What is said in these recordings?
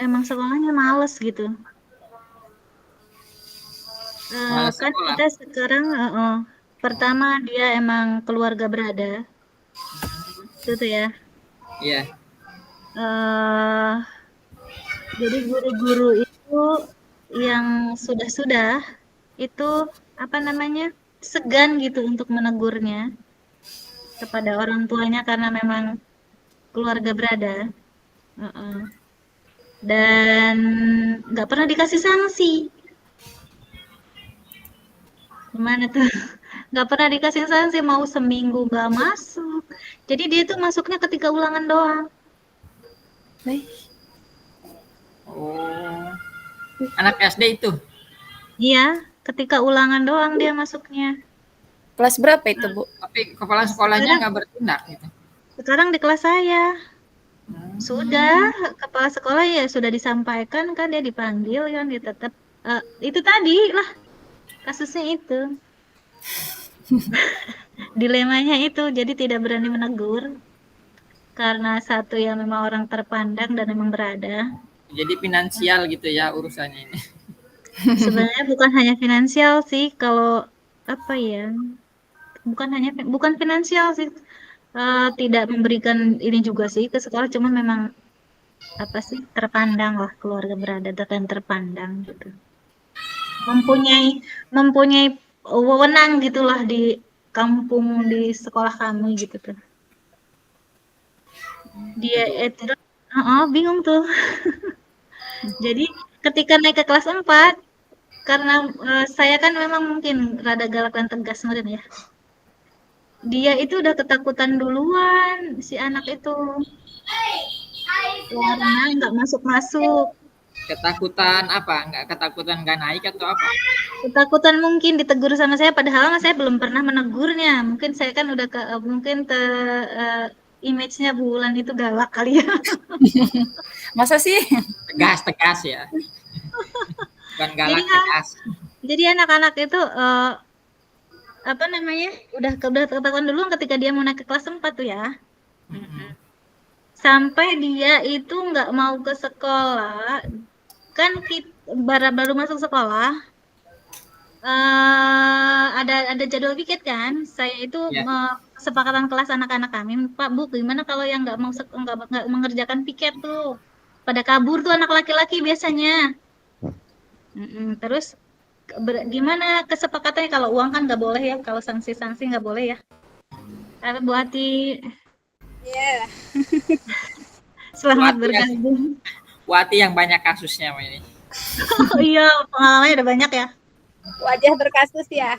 emang sekolahnya males gitu. Malas Kan sekolah. kita sekarang pertama dia emang keluarga berada, itu tuh ya. Iya. eh jadi guru-guru itu yang sudah-sudah itu apa namanya segan gitu untuk menegurnya kepada orang tuanya karena memang keluarga berada. Heeh. Dan nggak pernah dikasih sanksi. Gimana tuh? Nggak pernah dikasih sanksi, mau seminggu nggak masuk. Jadi dia tuh masuknya ketika ulangan doang. Baik. Oh, anak SD itu. Iya, ketika ulangan doang dia masuknya. Kelas berapa itu, Nah, Bu? Tapi kepala sekolahnya sekarang nggak bertindak gitu. sekarang di kelas saya sudah Hmm. kepala sekolah ya sudah disampaikan kan dia dipanggil kan dia tetap itu tadi lah kasusnya itu dilemanya itu jadi tidak berani menegur karena satu yang memang orang terpandang dan memang berada. Jadi finansial gitu ya urusannya ini. Sebenarnya bukan hanya finansial sih kalau apa ya bukan finansial sih. Tidak memberikan ini juga sih ke sekolah cuma memang apa sih terpandang lah keluarga berada dan terpandang gitu mempunyai mempunyai wewenang gitulah di kampung di sekolah kami gitu tuh dia Aduh. itu bingung tuh jadi ketika naik ke kelas 4 karena saya kan memang mungkin rada galak dan tegas kemarin ya dia itu udah ketakutan duluan si anak itu karena nggak masuk-masuk. Ketakutan apa? Nggak ketakutan nggak naik atau apa? Ketakutan mungkin ditegur sama saya, padahal mah saya belum pernah menegurnya. Mungkin saya kan udah mungkin eh, image-nya Bulan itu galak kali ya. Masa sih? Tegas, tegas ya. Bukan Jadi galak, kan, tegas. jadi anak-anak itu apa namanya? Udah ketahuan dulu ketika dia mau naik ke kelas 4 tuh ya. Mm-mm. Sampai dia itu nggak mau ke sekolah. Kan kita baru baru masuk sekolah, ada jadwal piket kan. Saya itu Ya. kesepakatan kelas anak-anak kami, Pak Bu, gimana kalau yang nggak mengerjakan piket tuh, pada kabur tuh anak laki-laki biasanya. Terus gimana kesepakatannya kalau uang kan nggak boleh ya, kalau sanksi-sanksi nggak boleh ya. Tapi Bu Hati, Iya. selamat Wati yang, bergabung. Wati yang banyak kasusnya ini. Oh iya, pengalamannya udah banyak ya. Wajah berkasus ya.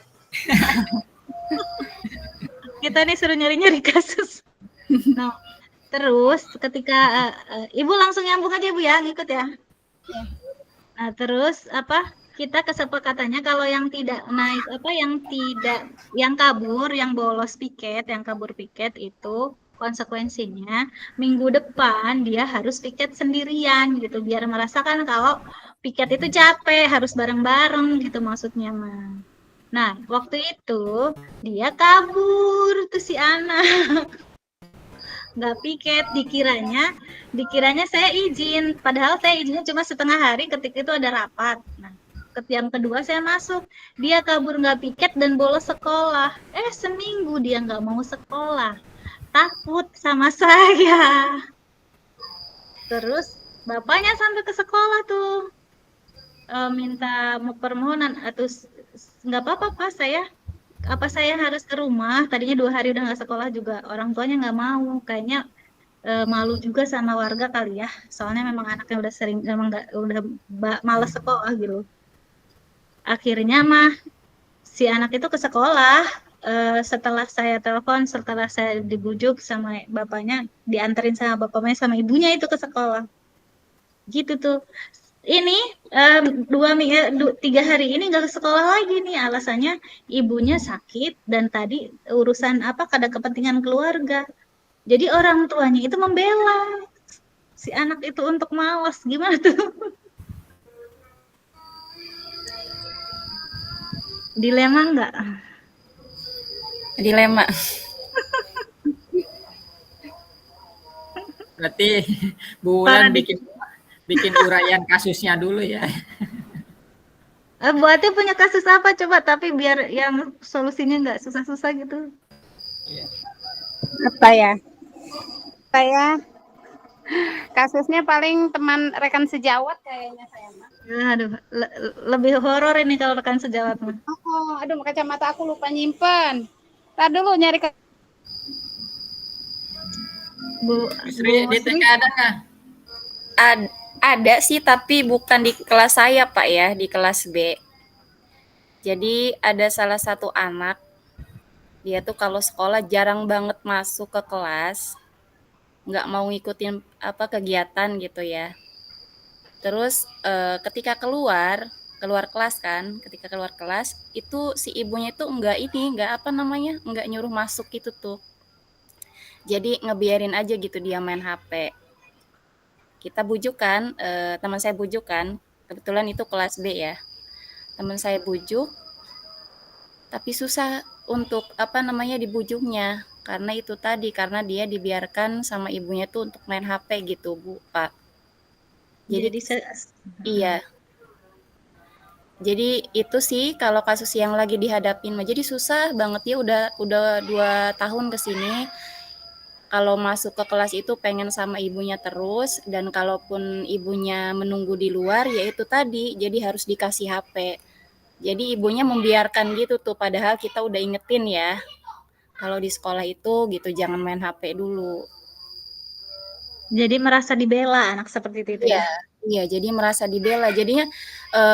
Kita nih suruh nyari-nyari kasus. Nah, terus ketika Ibu langsung nyambung aja Bu ya, ngikut ya. Nah, terus apa? Kita kesepakatannya kalau yang tidak naik apa yang kabur, yang bolos piket, yang kabur piket itu konsekuensinya minggu depan dia harus piket sendirian gitu biar merasakan kalau piket itu capek, harus bareng-bareng gitu maksudnya mah. Nah, waktu itu dia kabur tuh si anak nggak piket dikiranya saya izin padahal saya izinnya cuma setengah hari ketika itu ada rapat. Nah, yang kedua saya masuk dia kabur nggak piket dan bolos sekolah seminggu dia nggak mau sekolah takut sama saya terus bapaknya sampai ke sekolah tuh minta permohonan atau nggak apa-apa Pak saya harus ke rumah tadinya 2 hari udah nggak sekolah juga orang tuanya nggak mau kayaknya malu juga sama warga kali ya. Soalnya memang anaknya udah sering memang nggak udah malas sekolah gitu. Akhirnya mah si anak itu ke sekolah. Setelah saya telepon, setelah saya dibujuk sama bapaknya, dianterin sama bapaknya sama ibunya itu ke sekolah. Gitu tuh. Ini 3 hari ini nggak ke sekolah lagi nih. Alasannya ibunya sakit dan tadi urusan apa? Ada kepentingan keluarga. Jadi orang tuanya itu membela si anak itu untuk mawas gimana tuh dilema nggak Dilema. Berarti Bulan paradigma bikin uraian kasusnya dulu ya. Bu Ati punya kasus apa coba, tapi biar yang solusinya nggak susah-susah gitu. Apa ya? Saya kasusnya paling teman rekan sejawat kayaknya saya mah. Aduh, lebih horor ini kalau rekan sejawat mah. Oh, aduh kacamata aku lupa nyimpen. Tar dulu nyari ke Bu Sri, di TK ada nggak? Ada sih, tapi bukan di kelas saya, Pak ya, di kelas B. Jadi ada salah satu anak, dia tuh kalau sekolah jarang banget masuk ke kelas, nggak mau ngikutin apa kegiatan gitu ya. Terus ketika keluar kelas kan, ketika keluar kelas itu si ibunya itu nggak apa namanya, nggak nyuruh masuk gitu tuh. Jadi ngebiarin aja gitu dia main HP. Kita bujukan, teman saya bujukan, kebetulan itu kelas B ya. Teman saya bujuk, tapi susah untuk apa namanya dibujuknya. Karena itu tadi, karena dia dibiarkan sama ibunya tuh untuk main HP gitu, Bu, Pak. Jadi Iya. Jadi itu sih kalau kasus yang lagi dihadapin mah. Jadi susah banget ya udah 2 tahun ke sini. Kalau masuk ke kelas itu pengen sama ibunya terus, dan kalaupun ibunya menunggu di luar ya itu tadi, jadi harus dikasih HP. Jadi ibunya membiarkan gitu tuh, padahal kita udah ingetin ya. Kalau di sekolah itu gitu jangan main HP dulu. jadi merasa dibela anak seperti itu Iya, ya. iya, jadi merasa dibela. Jadinya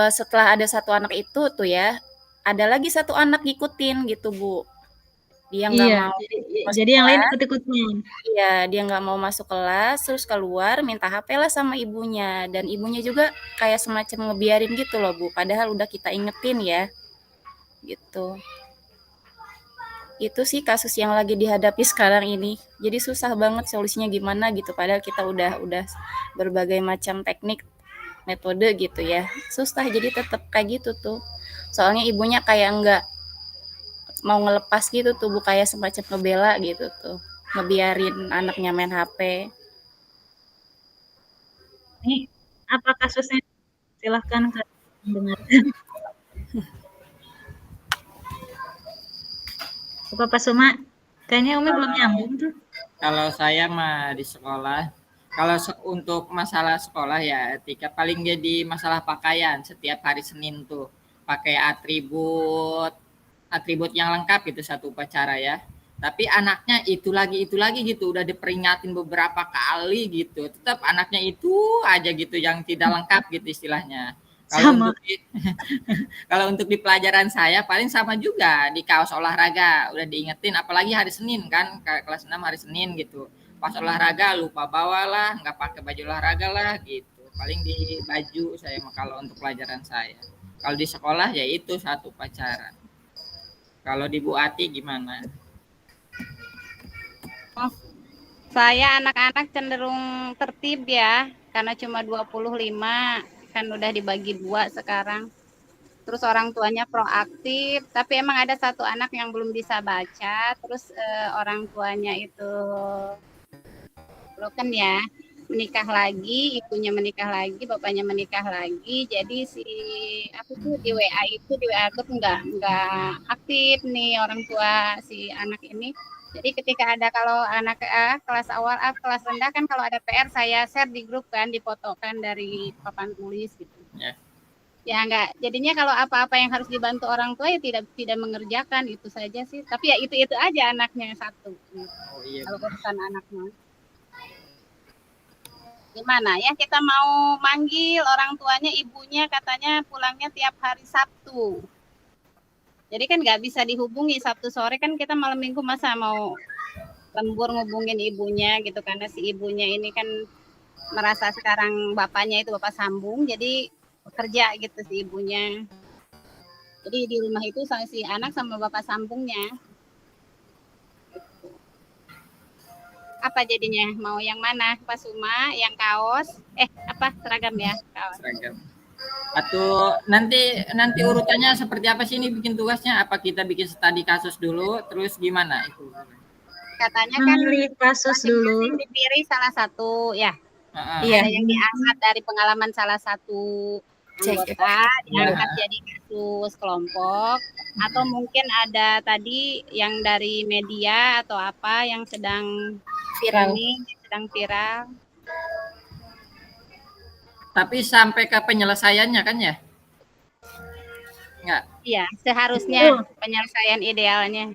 setelah ada satu anak itu tuh ya, ada lagi satu anak ngikutin gitu, Bu. Dia nggak Iya, mau masuk jadi yang lain kelas. ikut-ikutan. Iya, dia nggak mau masuk kelas, terus keluar minta HP lah sama ibunya. Dan ibunya juga kayak semacam ngebiarin gitu loh, Bu. Padahal udah kita ingetin ya, gitu. Itu sih kasus yang lagi dihadapi sekarang ini. Jadi susah banget solusinya gimana gitu. Padahal kita udah berbagai macam teknik, metode gitu ya. Susah, jadi tetap kayak gitu tuh. Soalnya ibunya kayak nggak mau ngelepas gitu tuh, Bu, kayak semacam ngebela gitu tuh. Ngebiarin anaknya main HP. Ini apa kasusnya? Silahkan dengar. Bapak Suma, kayaknya Umi belum nyambung tuh. Kalau saya mah di sekolah, kalau untuk masalah sekolah ya etika paling jadi masalah pakaian setiap hari Senin tuh pakai atribut yang lengkap gitu satu upacara ya. Tapi anaknya itu lagi gitu udah diperingatin beberapa kali gitu. Tetap anaknya itu aja gitu yang tidak lengkap gitu istilahnya. Kalau Sama. untuk kalau untuk di pelajaran saya paling sama juga di kaos olahraga udah diingetin apalagi hari Senin kan kelas 6 hari Senin gitu. Pas olahraga lupa bawalah, nggak pakai baju olahraga lah gitu. Paling di baju saya kalau untuk pelajaran saya. Kalau di sekolah ya itu satu pacaran. Kalau di Bu Ati gimana? Saya anak-anak cenderung tertib ya, karena cuma 25, kan udah dibagi 2 sekarang. Terus orang tuanya proaktif, tapi emang ada satu anak yang belum bisa baca, terus orang tuanya itu broken ya, menikah lagi, ibunya menikah lagi, bapaknya menikah lagi. Jadi si aku tuh di WA grup nggak aktif nih orang tua si anak ini. Jadi ketika ada kalau anak kelas awal kelas rendah kan kalau ada PR saya share di grup kan, difotokan dari papan tulis gitu. Ya. Ya enggak, jadinya kalau apa-apa yang harus dibantu orang tua ya tidak mengerjakan, itu saja sih. Tapi ya itu aja anaknya satu. Oh iya. Kalau urusan anaknya. Gimana ya, kita mau manggil orang tuanya, ibunya katanya pulangnya tiap hari Sabtu. Jadi kan nggak bisa dihubungi Sabtu sore, kan kita malam minggu masa mau lembur ngubungin ibunya gitu, karena si ibunya ini kan merasa sekarang bapaknya itu bapak sambung, jadi bekerja gitu si ibunya. Jadi di rumah itu sama si anak sama bapak sambungnya. Apa jadinya? Mau yang mana? Pak Suma, yang kaos? Seragam ya? Kaos. Seragam. Atau nanti urutannya seperti apa sih ini bikin tugasnya? Apa kita bikin studi kasus dulu, terus gimana itu? Katanya kan Memilih kasus dulu. dipilih salah satu ya. Iya. Ada yang diangkat dari pengalaman salah satu anggota, diangkat jadi kasus kelompok, atau mungkin ada tadi yang dari media atau apa yang sedang Viral. sedang viral. Tapi sampai ke penyelesaiannya kan ya? Enggak. Iya, seharusnya penyelesaian idealnya.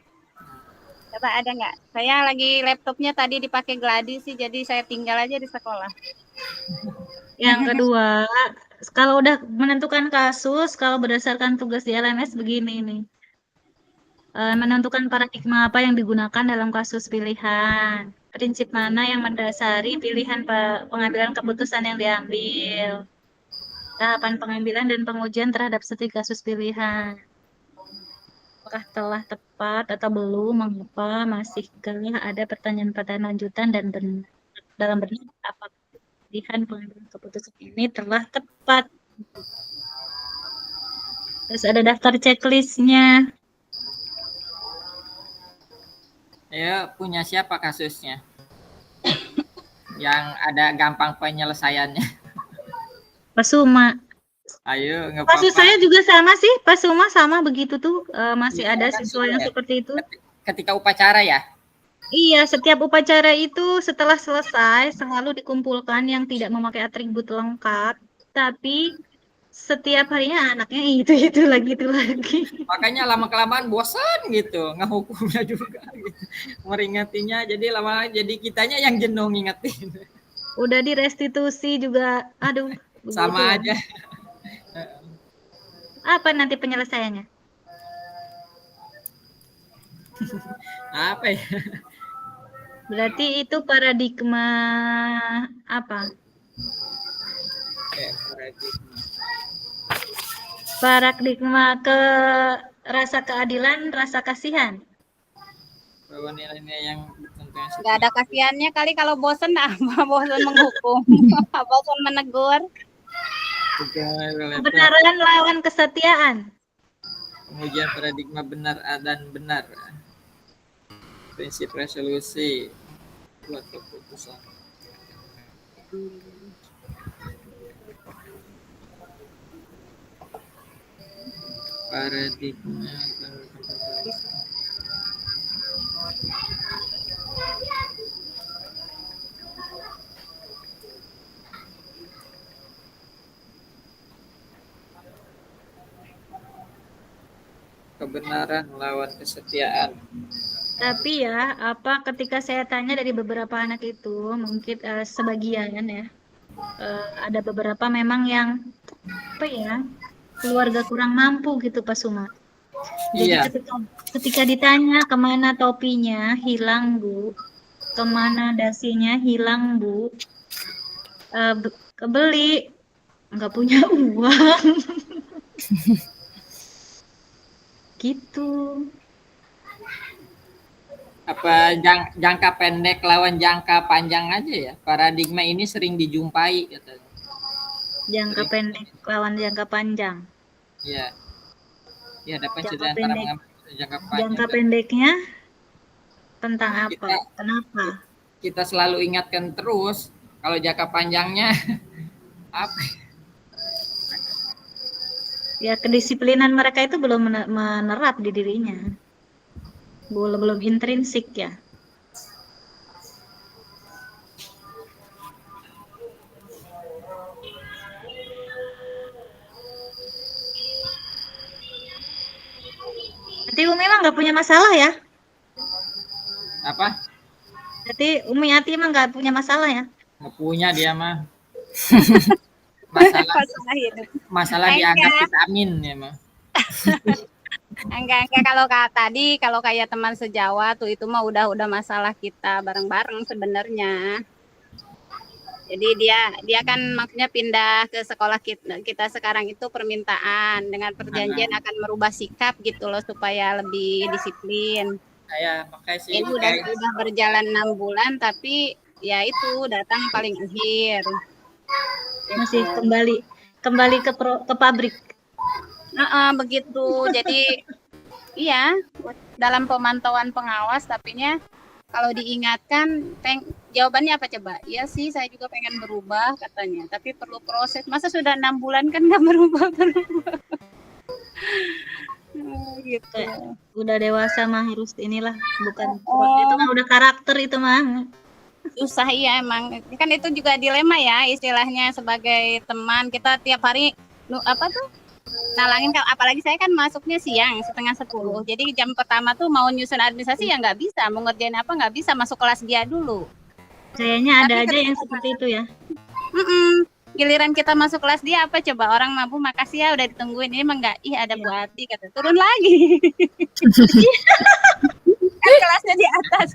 Coba ada nggak? Saya lagi laptopnya tadi dipakai Gladi sih, jadi saya tinggal aja di sekolah. Yang kedua, kalau udah menentukan kasus, kalau berdasarkan tugas di LMS begini nih. Menentukan paradigma apa yang digunakan dalam kasus pilihan. Prinsip mana yang mendasari pilihan pengambilan keputusan yang diambil. Tahapan pengambilan dan pengujian terhadap setiap kasus pilihan. Apakah telah tepat atau belum, mengapa, masihkah ada pertanyaan-pertanyaan lanjutan dan dalam benar apa pilihan pengambilan keputusan ini telah tepat. Terus ada daftar checklistnya. Ya, punya siapa kasusnya? Yang ada gampang penyelesaiannya. Pak Suma. Ayo, nggak Kasus apa-apa. saya juga sama sih, Pak Suma sama begitu tuh. Masih Iya, ada kan siswa yang ya. seperti itu. Ketika upacara ya? Iya, setiap upacara itu setelah selesai selalu dikumpulkan yang tidak memakai atribut lengkap, tapi setiap harinya anaknya itu lagi. Makanya lama-kelamaan bosan gitu, ngehukumnya juga gitu. Meringatinya, jadi lama jadi kitanya yang jenuh ngingetin. Udah direstitusi juga, aduh. Sama aja. Apa nanti penyelesaiannya? Apa ya? Berarti itu paradigma apa? Paradigma ke rasa keadilan, rasa kasihan. Bahwa nilai-nilai yang tentunya Nggak ada kasihannya kali kalau bosen apa bosen menghukum, bosen menegur. Kebenaran lawan kesetiaan. Pengujian paradigma benar dan benar. Prinsip resolusi buat keputusan. Paradigma kebenaran lawan kesetiaan. Tapi ya, apa ketika saya tanya dari beberapa anak itu, mungkin sebagian ya, ada beberapa memang yang apa ya, keluarga kurang mampu gitu Pak Suma. Jadi Iya. ketika ditanya kemana topinya, hilang Bu. Kemana dasinya, hilang Bu. Kebeli, nggak punya uang. Gitu. Apa jangka pendek lawan jangka panjang aja ya? Paradigma ini sering dijumpai katanya. Jangka pendek lawan jangka panjang. Iya. Ya, dapat Jangka cerita antara pendek. mengambil jangka panjang. Jangka pendeknya tentang apa? Kita- Kenapa? Kita selalu ingatkan terus kalau jangka panjangnya apa? Ya kedisiplinan mereka itu belum menerap di dirinya. Belum intrinsik ya. Berarti Umi emang nggak punya masalah ya? Apa? Berarti Umi Ati emang nggak punya masalah ya? Nggak punya dia mah. Masalah hidup. Masalah dianggap vitamin ya mah. Enggak kalau kayak teman sejawat tuh itu mah udah masalah kita bareng-bareng sebenarnya. Jadi dia kan maksudnya pindah ke sekolah kita sekarang itu permintaan dengan perjanjian akan merubah sikap gitu loh supaya lebih disiplin. Saya makanya sih Ini udah berjalan 6 bulan tapi ya itu datang paling akhir. Masih kembali ke pabrik. Begitu. Jadi iya dalam pemantauan pengawas tapinya kalau diingatkan Jawabannya apa coba? Iya sih, saya juga pengen berubah katanya, tapi perlu proses. Masa sudah 6 bulan kan nggak berubah berubah. Gitu. Kayak udah dewasa mah harus inilah, bukan Oh. itu mah udah karakter itu mah. Susah iya emang. Kan itu juga dilema ya istilahnya sebagai teman kita tiap hari apa tuh nalangin, apalagi saya kan masuknya siang 9:30. Jadi jam pertama tuh mau nyusun administrasi ya nggak bisa, mau ngerjain apa nggak bisa, masuk kelas dia dulu. Kayaknya ada Tapi aja ketika- yang seperti itu ya. Giliran kita masuk kelas dia apa coba, orang mampu makasih ya udah ditungguin, ini emang nggak, ih ada Bu Ati kata, turun lagi. Kan kelasnya di atas,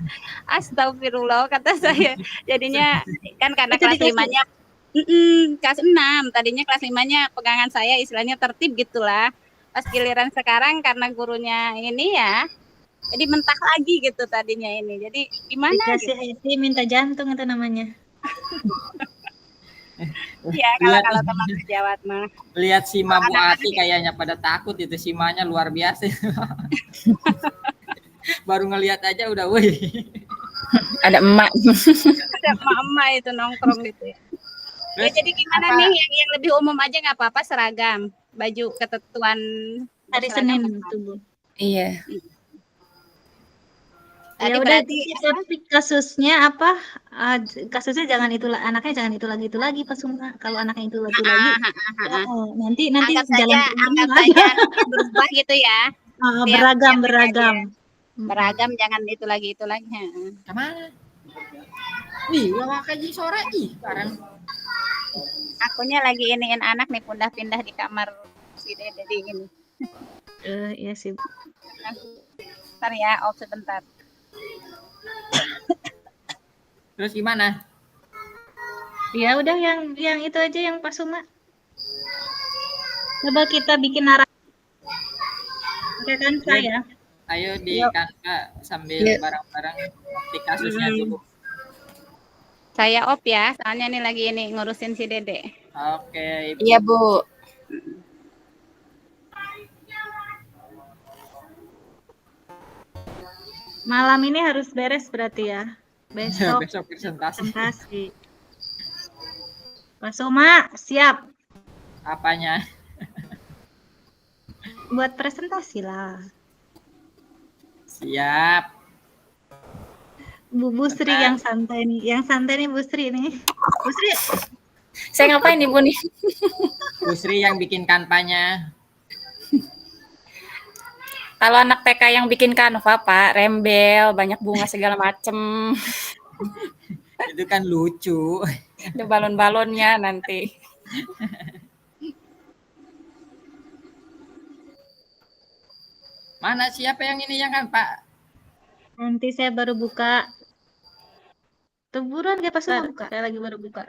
astagfirullah kata saya. Jadinya kan karena Itu kelas dikasih. 5-nya kelas 6, tadinya kelas 5-nya pegangan saya istilahnya tertib gitulah. Pas giliran sekarang karena gurunya ini ya, jadi mentak lagi gitu tadinya ini. Jadi gimana Dikasih gitu. hati minta jantung itu namanya. Ya kalau teman sejawat mah. Lihat Sima Bu Ati kayaknya pada takut itu, Simanya luar biasa. Baru ngelihat aja udah wih. Ada emak. Ada emak-emak itu nongkrong gitu ya. Ya, jadi gimana apa- nih yang lebih umum aja nggak apa-apa, seragam, baju ketentuan Hari berseragam Senin apa? itu, Bu. Iya. Tadi Ya udah, berarti tapi kasusnya apa? Kasusnya jangan anaknya jangan itu lagi pas semua. Kalau anaknya itu lagi, nanti anggap jalan saja keluarnya nggak ada. anaknya berubah gitu ya. Beragam. Beragam, jangan itu lagi. Kemana? Wih, udah kaji sore ih, sekarang. Akunya lagi iniin anak nih, pindah-pindah di kamar si Dede di ini. Iya sih. Bentar ya, off sebentar. Terus gimana? Ya udah yang itu aja yang Pak Suma. Coba kita bikin narasi. Oke kan saya. Ayo di Canva sambil bareng-bareng di kasusnya dulu. Saya off ya, soalnya nih lagi ini ngurusin si Dede. Oke, Ibu. Iya, Bu. Malam ini harus beres berarti ya. Besok Besok presentasi. presentasi. Pak Suma, siap Apanya? buat presentasi lah. Siap. Bu Sri yang santai nih Bu Sri nih. Bu Sri, Saya ngapain Ibu nih? Bu Sri yang bikin kanvanya. Kalau anak TK yang bikin kanva, Pak, rembel, banyak bunga segala macem. Itu kan lucu. Ada balon-balonnya nanti. Mana siapa yang ini yang kan Pak? nanti saya baru buka. Teburan kayak Pak Suma buka. Saya lagi baru buka.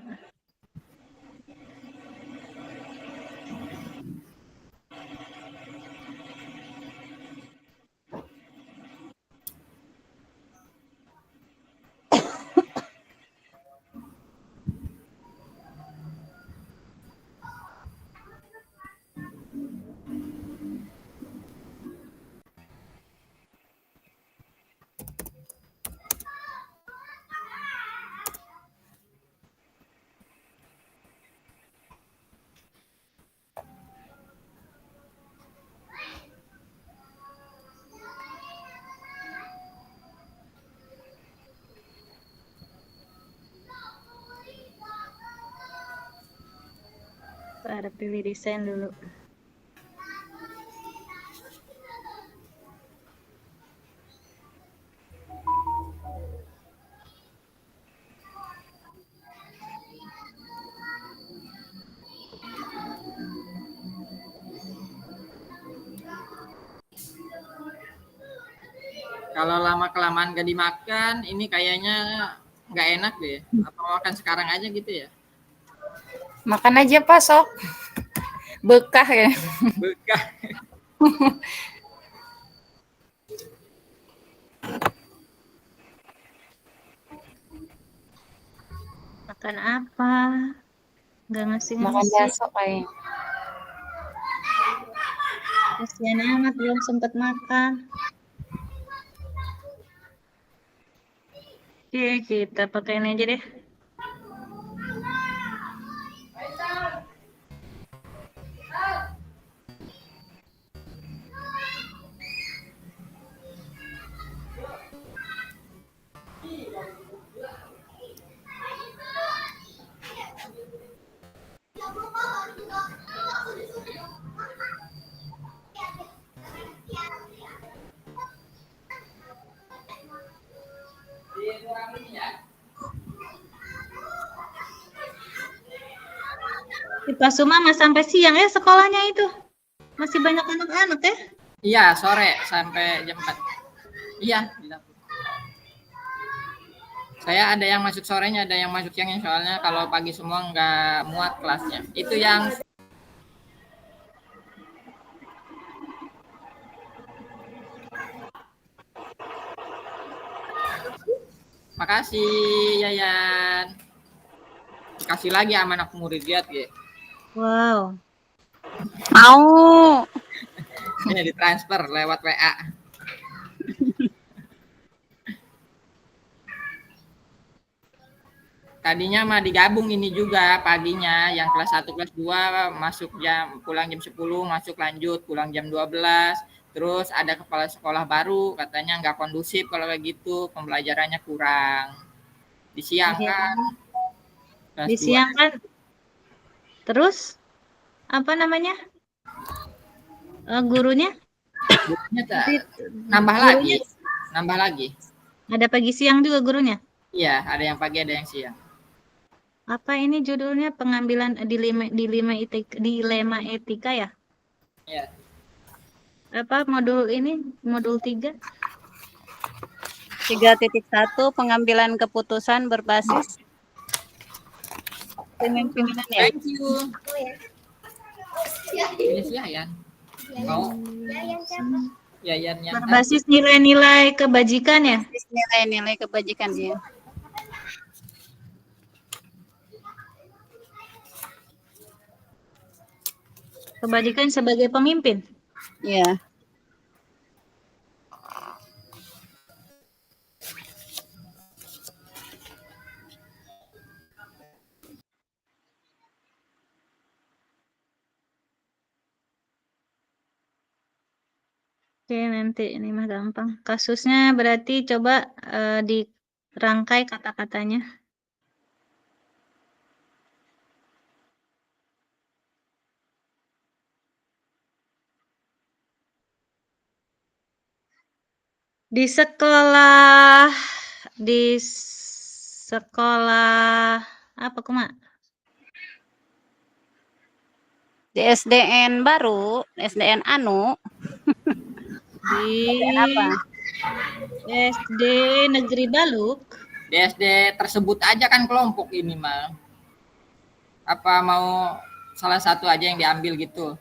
Ada pilih desain dulu. Kalau lama kelamaan gak dimakan, ini kayaknya nggak enak deh. Apa makan sekarang aja gitu ya? Makan aja, Pak, sok. Bekah ya. Bekah. Makan apa? Nggak ngasih Makan bakso kayaknya. Kasihan amat belum sempat makan. Oke, kita pakai ini aja deh. Di Pasuma mas sampai siang ya sekolahnya itu. Masih banyak anak-anak ya? Iya, sore sampai jam 4. Iya, di dapur. Saya ada yang masuk sorenya, ada yang masuk siangnya, soalnya kalau pagi semua nggak muat kelasnya. Itu yang makasih Yayan. Kasih lagi sama anak murid lihat ya. Wow. Mau. Ini ditransfer lewat WA. Tadinya mah digabung ini juga paginya, yang kelas 1 kelas 2 masuk pulang jam 10, masuk lanjut pulang jam 12. Terus ada kepala sekolah baru katanya nggak kondusif kalau kayak gitu, pembelajarannya kurang. Disiangkan. Kelas 2. Disiangkan. Terus apa namanya? Gurunya? Nambah lagi. Nambah lagi. Ada pagi siang juga gurunya? Iya, ada yang pagi ada yang siang. Apa ini judulnya pengambilan dilema etika ya? Iya. Apa modul ini? Modul 3? 3.1 pengambilan keputusan berbasis kepemimpinan ya. Thank you. Ini si Yayan. Mau? Yayan yang Berbasis nilai-nilai kebajikan ya? Nilai-nilai kebajikan ya. Kebajikan sebagai pemimpin. Iya. Oke, nanti ini mah gampang. Kasusnya berarti coba dirangkai kata-katanya. Di sekolah apa kuma? Di SDN baru, SDN anu. Di SDN apa? SD Negeri Baluk. di SD tersebut aja kan kelompok ini mah. Apa mau salah satu aja yang diambil gitu?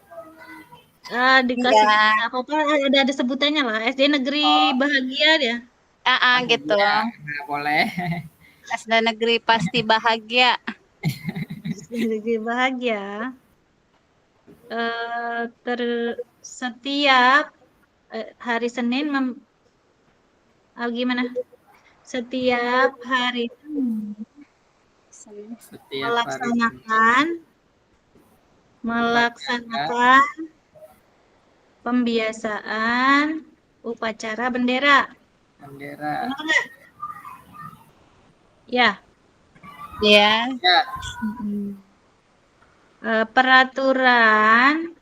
Dikasih Enggak. apa ada sebutannya lah. SD Negeri Bahagia dia. Gitu. Ya, nggak boleh. SD negeri pasti bahagia. SD Negeri Bahagia. Setiap hari Senin gimana? Setiap hari Setiap hari melaksanakan pembiasaan upacara bendera. bendera. Benar nggak? Ya. Ya. Ya, Peraturan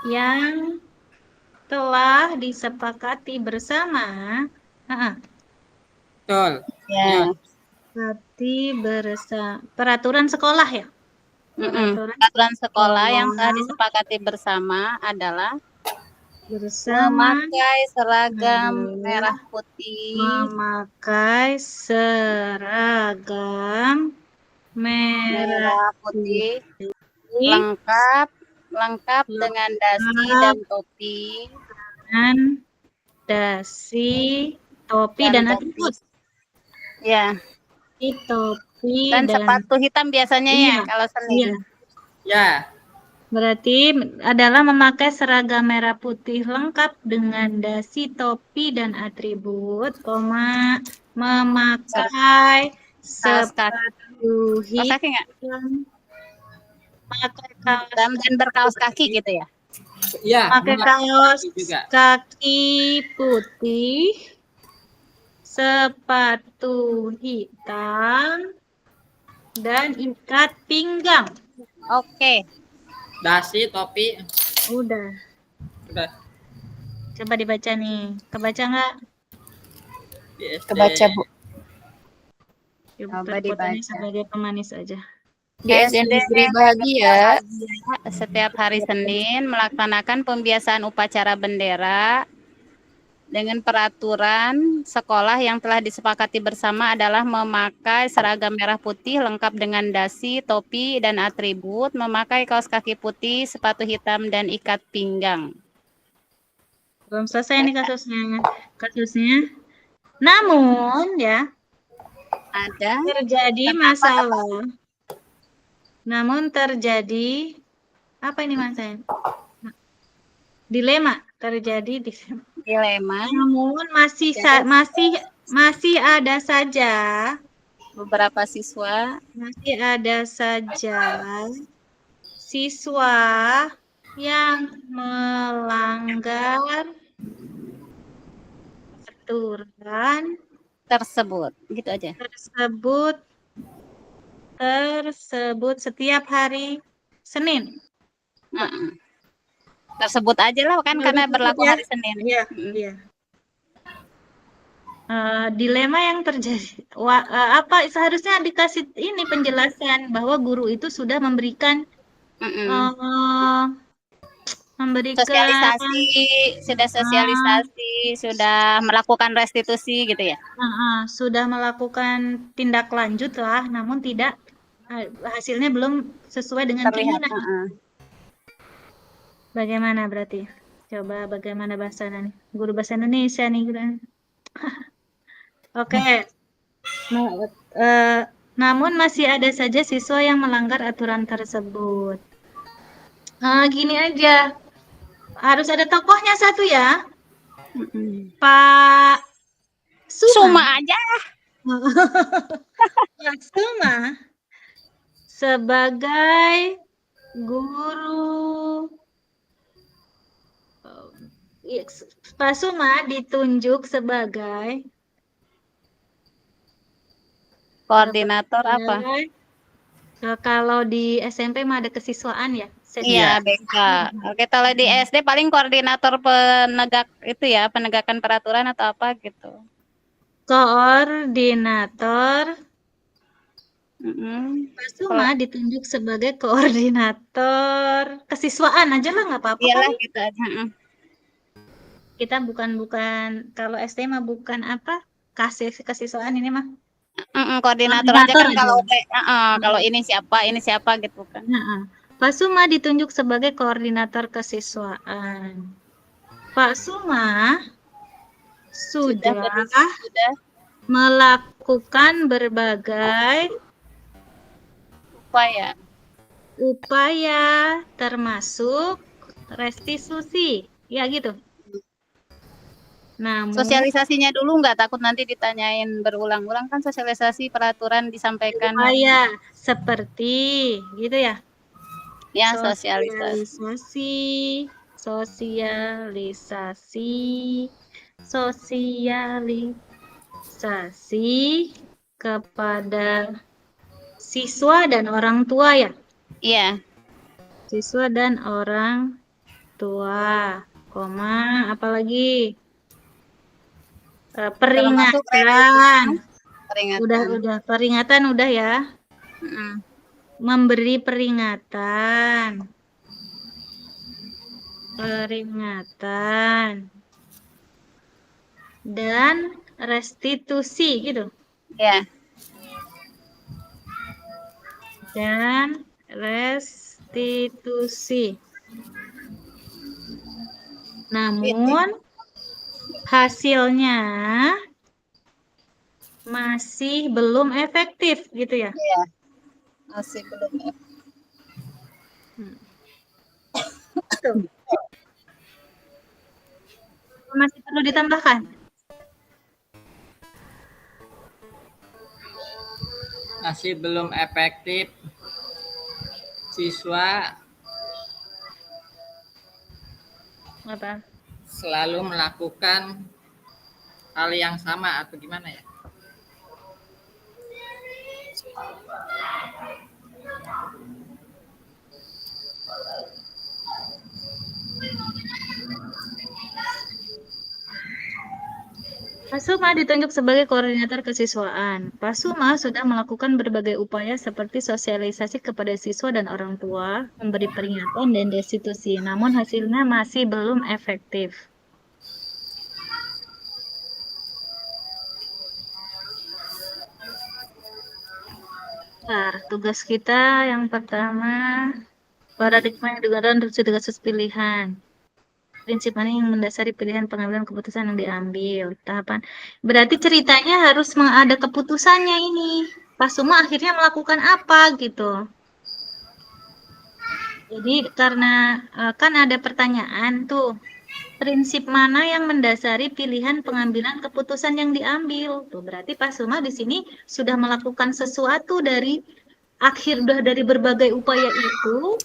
yang telah disepakati bersama. betul. Ya. Peraturan sekolah ya. Peraturan sekolah yang telah disepakati bersama adalah Bersama memakai seragam merah putih. Memakai seragam merah putih putih lengkap dengan dasi dan topi. dan dasi, topi dan atribut. Ya. Topi Dan sepatu hitam biasanya ya Iya. kalau Senin. Ya, Berarti adalah memakai seragam merah putih lengkap dengan dasi, topi, dan atribut, koma, memakai Kaos kaki. sepatu Kaos kaki nggak? hitam, pakai kaos Dan berkaos kaki gitu ya? Iya, pakai kaos juga. kaki putih, sepatu hitam, dan ikat pinggang. Oke. Dasi, topi, Udah. udah Coba dibaca nih. Kebaca nggak? di SD. Kebaca, Bu. Coba Fotonya dibaca. sebagai pemanis aja. Di SD Negeri Bahagia. Setiap hari Senin melaksanakan pembiasaan upacara bendera dengan peraturan sekolah yang telah disepakati bersama adalah memakai seragam merah putih lengkap dengan dasi, topi, dan atribut, memakai kaos kaki putih, sepatu hitam, dan ikat pinggang. Belum selesai nih kasusnya. Namun ya Ada terjadi masalah. Namun terjadi apa ini Mas? Dilema terjadi di dilema namun masih ada saja beberapa siswa siswa yang melanggar aturan tersebut. Gitu aja. tersebut setiap hari Senin. Uh-uh. Tersebut aja lah kan karena berlaku hari Senin. Iya, iya. Dilema yang terjadi. Apa seharusnya dikasih ini penjelasan bahwa guru itu sudah memberikan sosialisasi, sudah melakukan restitusi gitu ya. Sudah melakukan tindak lanjut lah, namun tidak hasilnya belum sesuai dengan terlihat. keinginan. Bagaimana berarti? Coba bagaimana bahasanya nih? Guru bahasa Indonesia nih. Oke. Namun masih ada saja siswa yang melanggar aturan tersebut. Gini aja. Harus ada tokohnya satu ya. Pak Suma aja. Pak Suma sebagai guru. Pak Suma ditunjuk sebagai koordinator apa? Kalau di SMP mah ada kesiswaan ya. Iya, BK. Oke, kalau di SD paling koordinator penegakan peraturan atau apa gitu. Koordinator. Pak Suma ditunjuk sebagai koordinator kesiswaan aja lah, nggak apa-apa. Iyalah gitu aja. Kita bukan kalau SD mah bukan apa kesiswaan ini mah. Koordinator aja kan kalau ini siapa gitu kan. Pak Suma ditunjuk sebagai koordinator kesiswaan. Pak Suma sudah melakukan berbagai upaya termasuk restitusi, ya gitu. Namun, sosialisasinya dulu nggak takut nanti ditanyain berulang-ulang kan sosialisasi peraturan disampaikan. Upaya seperti gitu ya. Ya, sosialisasi kepada siswa dan orang tua ya. Iya. Siswa dan orang tua, apalagi peringatan. Udah peringatan udah ya. Memberi peringatan dan restitusi gitu. Ya. Dan restitusi. Namun hasilnya masih belum efektif gitu ya. Iya. Masih belum. itu? Masih perlu ditambahkan? Masih belum efektif. Siswa Apa? selalu melakukan hal yang sama atau gimana ya? Pak Suma ditunjuk sebagai koordinator kesiswaan. Pak Suma sudah melakukan berbagai upaya seperti sosialisasi kepada siswa dan orang tua, memberi peringatan dan restitusi, namun hasilnya masih belum efektif. Nah, tugas kita yang pertama, paradigma yang digunakan untuk studi kasus pilihan. Prinsip mana yang mendasari pilihan pengambilan keputusan yang diambil. Tahapan. Berarti ceritanya harus ada keputusannya ini. Pak Suma akhirnya melakukan apa gitu. Jadi karena kan ada pertanyaan tuh. Prinsip mana yang mendasari pilihan pengambilan keputusan yang diambil? Tuh berarti Pak Suma di sini sudah melakukan sesuatu dari dari berbagai upaya itu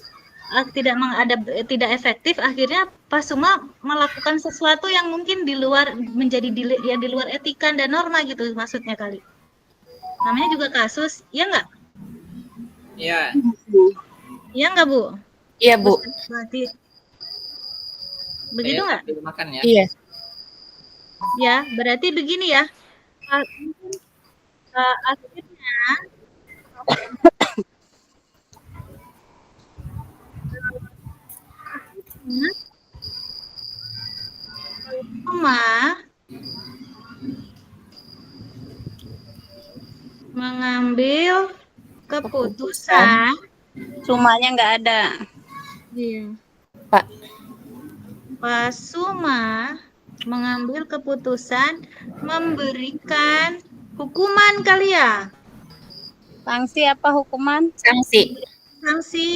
tidak efektif, akhirnya Pak Suma melakukan sesuatu yang mungkin di luar di luar etika dan norma gitu maksudnya kali. Namanya juga kasus, ya nggak? Iya. Iya nggak Bu? Iya, Bu. Berarti begitu nggak? Sambil makan ya. Iya. Ya, berarti begini ya. Akhirnya Suma mengambil keputusan. Sumanya nggak ada. Iya. Pak. Pak Suma mengambil keputusan memberikan hukuman kali ya. Sanksi apa hukuman? Sanksi. Sanksi.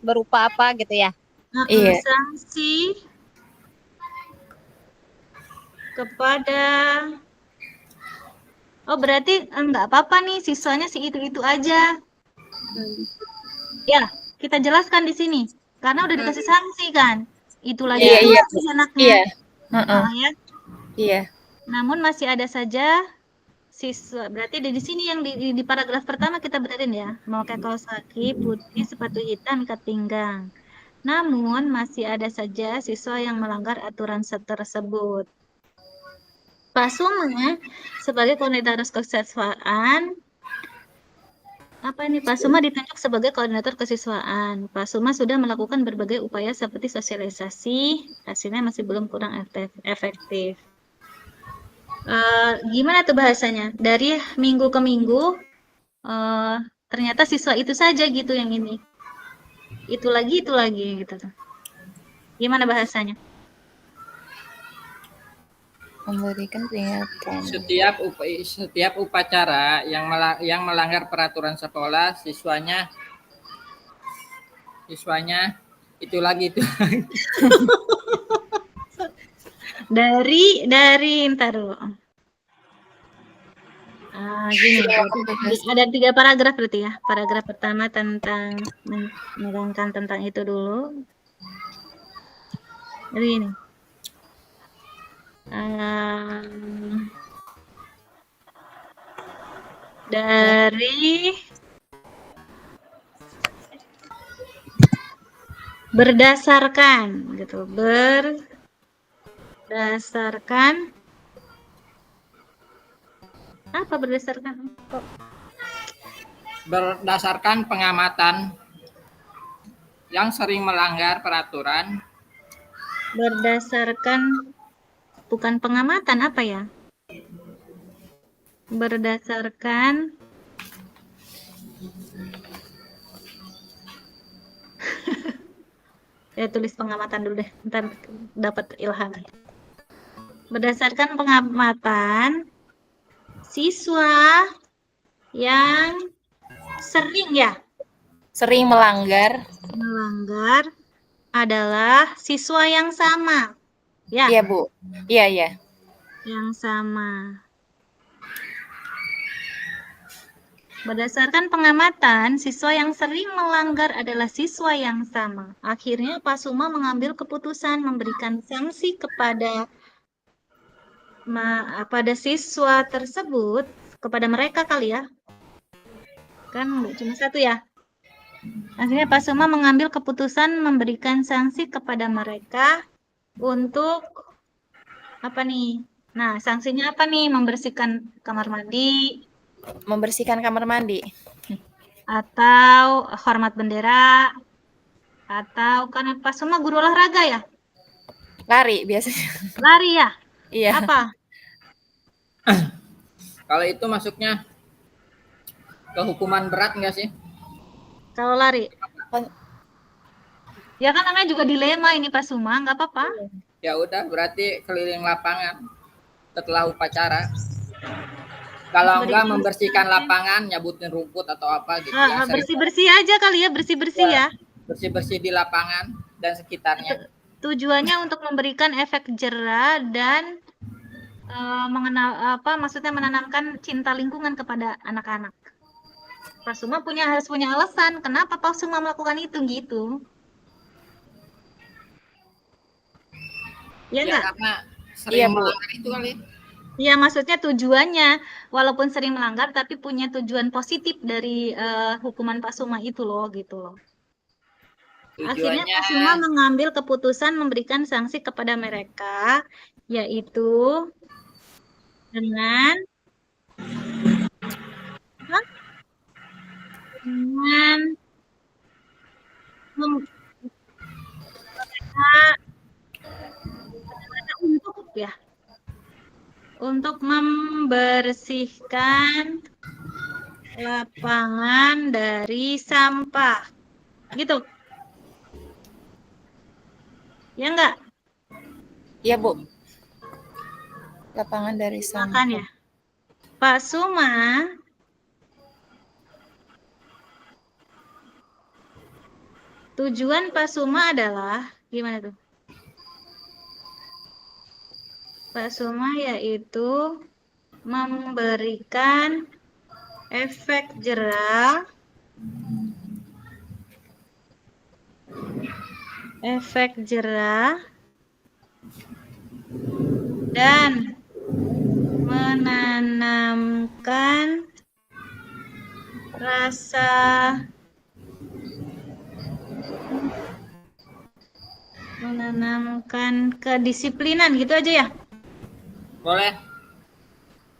Berupa apa gitu ya? Iya. Sanksi kepada berarti enggak apa-apa nih siswanya si itu aja. Ya, kita jelaskan di sini karena udah dikasih sanksi kan. Itu lagi Iya. anaknya. Iya. Ya. Iya. Namun masih ada saja siswa. Berarti di sini yang di paragraf pertama kita benerin ya. Memakai kaos kaki putih, sepatu hitam, ikat pinggang. Namun masih ada saja siswa yang melanggar aturan tersebut. Pak Suma sebagai koordinator kesiswaan, Pak Suma ditunjuk sebagai koordinator kesiswaan. Pak Suma sudah melakukan berbagai upaya seperti sosialisasi, hasilnya masih belum kurang efektif. Gimana tuh bahasanya? Dari minggu ke minggu, ternyata siswa itu saja gitu yang ini. Itu lagi gitu. Gimana bahasanya? Memberikan peringatan. Setiap upacara yang melanggar peraturan sekolah, siswanya itu lagi. Dari ntar dulu. Gini, ada 3 paragraf berarti ya. Paragraf pertama tentang menerangkan tentang itu dulu. Jadi ini. Dari berdasarkan gitu. Berdasarkan apa berdasarkan? Berdasarkan pengamatan yang sering melanggar peraturan. Berdasarkan bukan pengamatan apa ya? Berdasarkan tulis pengamatan dulu deh, ntar dapat ilham. Berdasarkan pengamatan siswa yang sering melanggar adalah siswa yang sama. Ya, Iya, Bu. Iya, iya. yang sama. Berdasarkan pengamatan, siswa yang sering melanggar adalah siswa yang sama. Akhirnya Pak Suma mengambil keputusan memberikan sanksi pada siswa tersebut, kepada mereka kali ya. Kan nggak cuma satu ya. Akhirnya Pak Suma mengambil keputusan memberikan sanksi kepada mereka untuk apa nih? Nah, sanksinya apa nih? Membersihkan kamar mandi Membersihkan kamar mandi. atau hormat bendera atau kan Pak Suma guru olahraga ya? Lari biasanya. Lari ya? Iya. Apa? Kalau itu masuknya ke hukuman berat nggak sih? Kalau lari? Kon- Ya kan namanya juga dilema ini Pak Suma, nggak apa-apa. Ya udah, berarti keliling lapangan setelah upacara. Kalau enggak membersihkan lapangan, nyabutin rumput atau apa gitu ya. Bersih-bersih aja kali ya, bersih-bersih ya. Bersih-bersih di lapangan dan sekitarnya. Tujuannya untuk memberikan efek jerah dan maksudnya menanamkan cinta lingkungan kepada anak-anak. Pak Suma harus punya alasan kenapa Pak Suma melakukan itu gitu. Ya enggak? Karena sering melanggar itu kali. Ya, maksudnya tujuannya, walaupun sering melanggar, tapi punya tujuan positif dari hukuman Pak Suma itu loh, gitu loh. Akhirnya Pak Suma mengambil keputusan memberikan sanksi kepada mereka, yaitu dengan untuk membersihkan lapangan dari sampah. Gitu. Ya enggak? Iya, Bu. Lapangan dari sampah. Makanya Pak Suma tujuan Pak Suma adalah gimana tuh? Pak Suma yaitu memberikan efek jerah dan menanamkan kedisiplinan gitu aja ya? Boleh.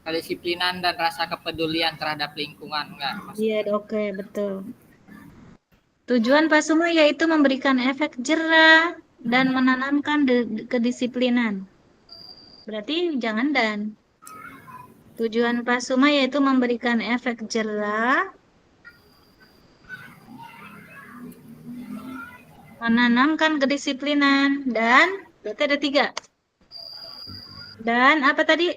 Kedisiplinan dan rasa kepedulian terhadap lingkungan enggak? Iya, oke, betul. Tujuan Pak Suma yaitu memberikan efek jerah dan menanamkan kedisiplinan. Berarti jangan dan. Tujuan Pak Suma yaitu memberikan efek jerah, menanamkan kedisiplinan, dan berarti ada 3. Dan apa tadi?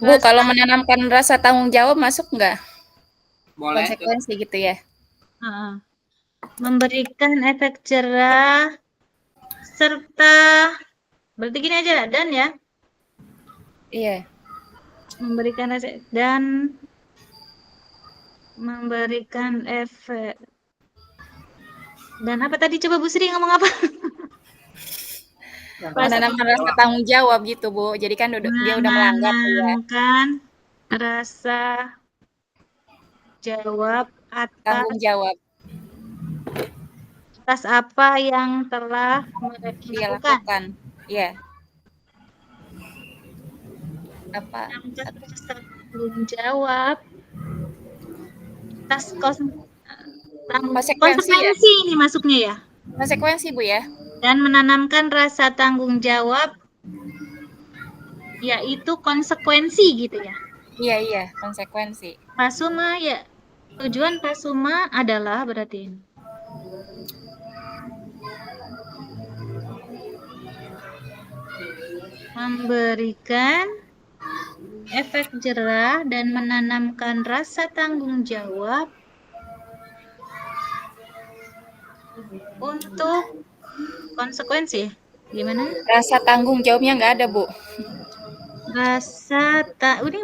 Bu, kalau menanamkan rasa tanggung jawab masuk nggak? Boleh. Konsekuensi gitu ya? Memberikan efek jerah serta berarti gini aja dan ya? Iya. Memberikan dan memberikan efek. Dan apa tadi coba Bu Sri ngomong apa? Menanamkan rasa tanggung jawab gitu, Bu. Jadi kan dia udah melanggar ya. Menanamkan rasa jawab Tanggung jawab atas apa yang telah mereka lakukan. Iya. Apa? Tanggung jawab atas konsekuensi ya? Ini masuknya ya? Konsekuensi, Bu ya. Dan menanamkan rasa tanggung jawab yaitu konsekuensi gitu ya. Iya, konsekuensi. Pak Suma ya, tujuan Pak Suma adalah berarti ini. Memberikan efek jerah dan menanamkan rasa tanggung jawab untuk konsekuensi. Gimana? Rasa tanggung jawabnya nggak ada, Bu. Ini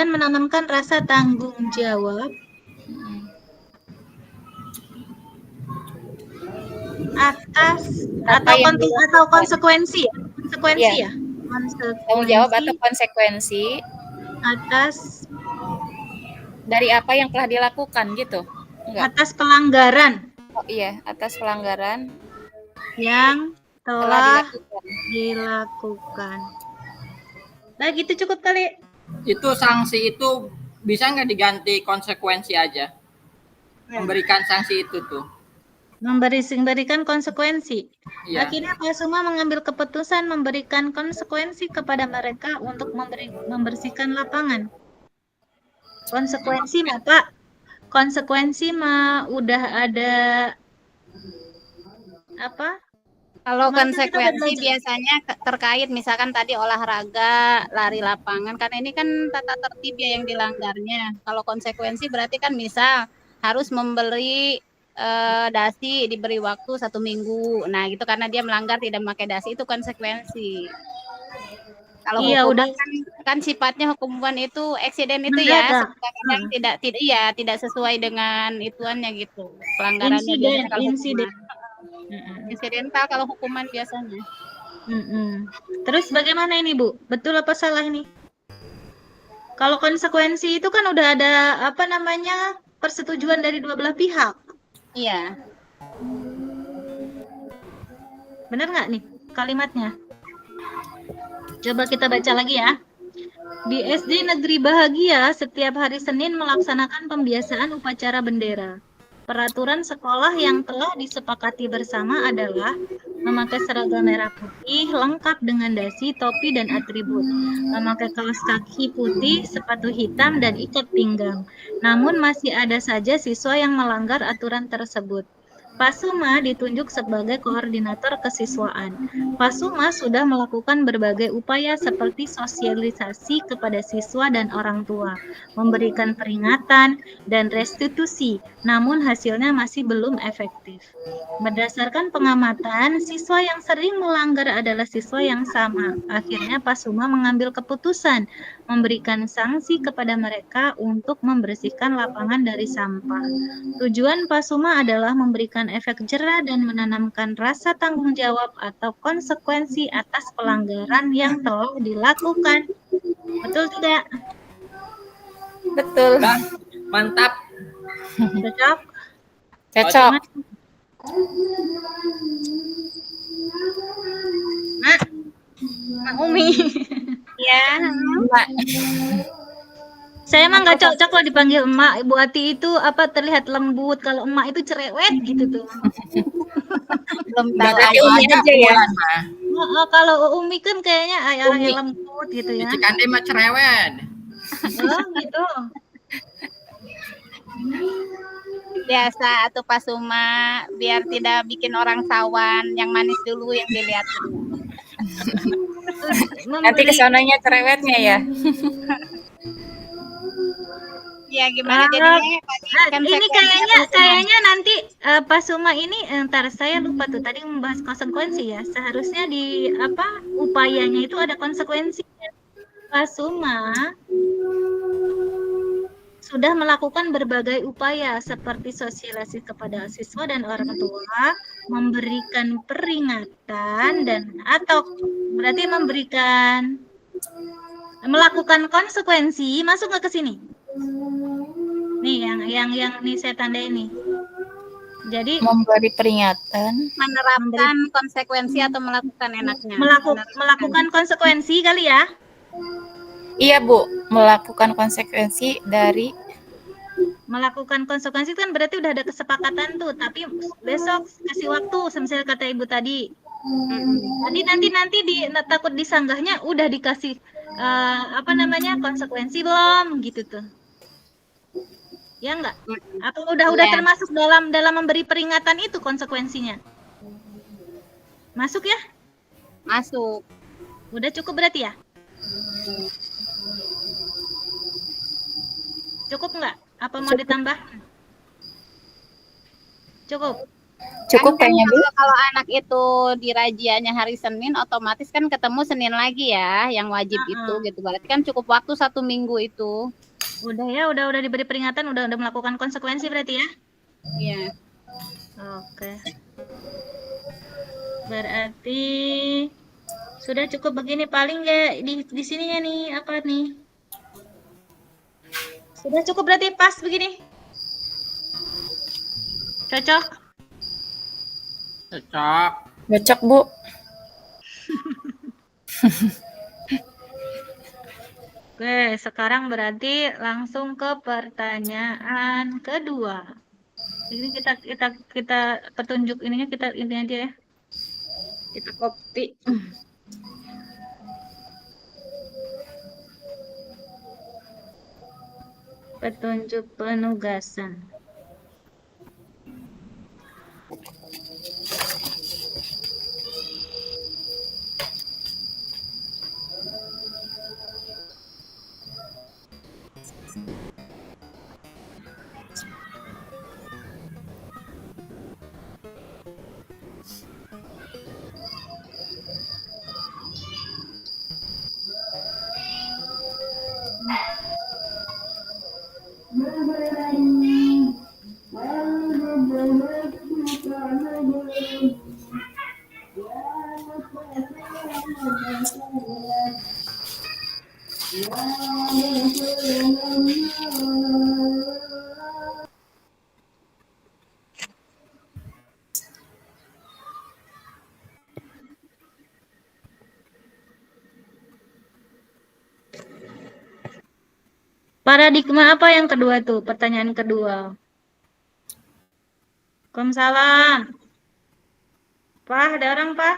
menanamkan rasa tanggung jawab atas Apa yang atau konsekuensi ya? Konsekuensi Iya. ya? Tanggung jawab Konsekuensi atau konsekuensi atas dari apa yang telah dilakukan gitu. Enggak. atas pelanggaran Oh iya, atas pelanggaran yang telah telah dilakukan. dilakukan. Nah, gitu cukup kali. Itu sanksi itu bisa nggak diganti konsekuensi aja? Memberikan sanksi itu tuh. Memberikan konsekuensi. Iya. Akhirnya Pak Suma mengambil keputusan memberikan konsekuensi kepada mereka untuk membersihkan lapangan. Konsekuensi mah Pak, konsekuensi mah udah ada apa? Kalau Kemarin kita konsekuensi udah belajar. biasanya terkait misalkan tadi olahraga, lari lapangan, karena ini kan tata tertib ya yang dilanggarnya. Kalau konsekuensi berarti kan misal harus membeli dasi, diberi waktu 1 minggu. Nah gitu karena dia melanggar tidak memakai dasi itu konsekuensi. Kalau Iya, hukuman udah kan sifatnya hukuman itu eksiden itu mendadak. ya, kadang tidak sesuai dengan ituannya gitu. Pelanggarannya biasanya kalau Insiden. hukuman. Insidental kalau hukuman biasanya. Terus bagaimana ini Bu? Betul apa salah ini? Kalau konsekuensi itu kan udah ada persetujuan dari dua belah pihak. Iya. Benar nggak nih kalimatnya? Coba kita baca lagi ya. Di SD Negeri Bahagia, setiap hari Senin melaksanakan pembiasaan upacara bendera. Peraturan sekolah yang telah disepakati bersama adalah memakai seragam merah putih lengkap dengan dasi, topi, dan atribut. Memakai kaos kaki putih, sepatu hitam, dan ikat pinggang. Namun masih ada saja siswa yang melanggar aturan tersebut. Pak Suma ditunjuk sebagai koordinator kesiswaan. Pak Suma sudah melakukan berbagai upaya seperti sosialisasi kepada siswa dan orang tua, memberikan peringatan dan restitusi, namun hasilnya masih belum efektif. Berdasarkan pengamatan, siswa yang sering melanggar adalah siswa yang sama. Akhirnya Pak Suma mengambil keputusan memberikan sanksi kepada mereka untuk membersihkan lapangan dari sampah. Tujuan Pak Suma adalah memberikan efek jera dan menanamkan rasa tanggung jawab atau konsekuensi atas pelanggaran yang telah dilakukan. Betul tidak? Betul. Mantap. Cocok? Cocok. Mak Umi. Ya. Mbak. Saya emang nggak cocok kalau dipanggil emak. Ibu Ati itu terlihat lembut. Kalau emak itu cerewet gitu tuh. Belum tahu. Berarti Umi aja ya. Kalau Umi kan kayaknya ayahnya lembut gitu ya. Cikande mah cerewet. Oh gitu. Biasa atau Pak Suma biar tidak bikin orang sawan, yang manis dulu yang dilihat. Nanti kesananya cerewetnya ya. Ya gimana jadinya? Ini kayaknya nanti Pak Suma ini ntar saya lupa tuh tadi membahas konsekuensi ya. Seharusnya di upayanya itu ada konsekuensinya. Pak Suma sudah melakukan berbagai upaya seperti sosialisasi kepada siswa dan orang tua, memberikan peringatan berarti melakukan konsekuensi. Masuk nggak ke sini? Nih yang nih saya tandai nih. Jadi memberi peringatan, menerapkan konsekuensi atau melakukan enaknya. Melakukan konsekuensi kali ya. Iya Bu, melakukan konsekuensi dari Melakukan konsekuensi kan berarti udah ada kesepakatan tuh, tapi besok kasih waktu, misalnya kata Ibu tadi. Nanti takut disanggahnya udah dikasih konsekuensi belum gitu tuh. Ya enggak? Atau udah termasuk dalam memberi peringatan itu konsekuensinya? Masuk ya? Masuk. Udah cukup berarti ya? Cukup nggak? Apa mau ditambah? Cukup. Cukup kan kayaknya, Bu. kalau anak itu dirajianya hari Senin, otomatis kan ketemu Senin lagi ya, yang wajib itu Heeh. gitu. Berarti kan cukup waktu 1 minggu itu. Udah ya, udah diberi peringatan, udah melakukan konsekuensi berarti ya. Iya. Oke. Berarti sudah cukup begini paling ya di sininya nih apa nih? Sudah cukup berarti pas begini. Cocok? Cocok. Cocok, Bu. Oke, sekarang berarti langsung ke pertanyaan kedua. Ini kita petunjuk ininya kita ini aja ya. Kita copy. Petunjuk penugasan. Paradigma apa yang kedua tuh? Pertanyaan kedua. Waalaikumsalam. Pak, ada orang, Pak?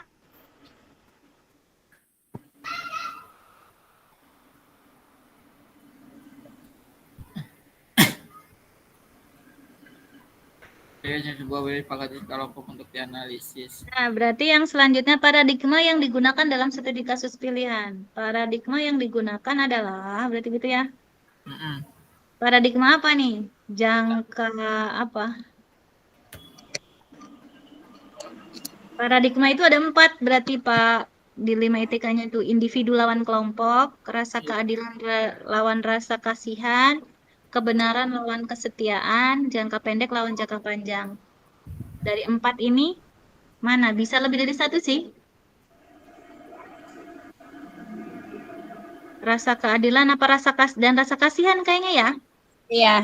Sebuah verifikasi kelompok untuk dianalisis. Nah, berarti yang selanjutnya paradigma yang digunakan dalam studi kasus pilihan. Paradigma yang digunakan adalah, berarti gitu ya. Mm-mm. Paradigma apa nih? Jangka apa? Paradigma itu ada 4 berarti Pak. Di 5 ITK-nya itu individu lawan kelompok, rasa keadilan lawan rasa kasihan, kebenaran lawan kesetiaan, jangka pendek lawan jangka panjang. Dari 4 ini, mana? Bisa lebih dari 1 sih. Rasa keadilan apa dan rasa kasihan kayaknya ya? Iya,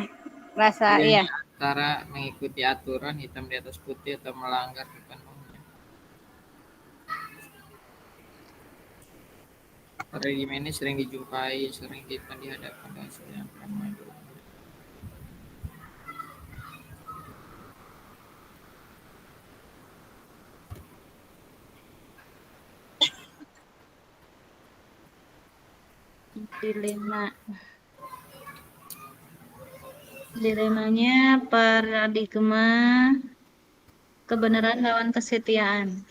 rasa iya. Antara mengikuti aturan hitam di atas putih atau melanggar kepenuhnya. Paradigma ini sering dijumpai, sering kita dihadapkan dengan hasil yang ramai. Dilemanya paradigma kebenaran lawan kesetiaan.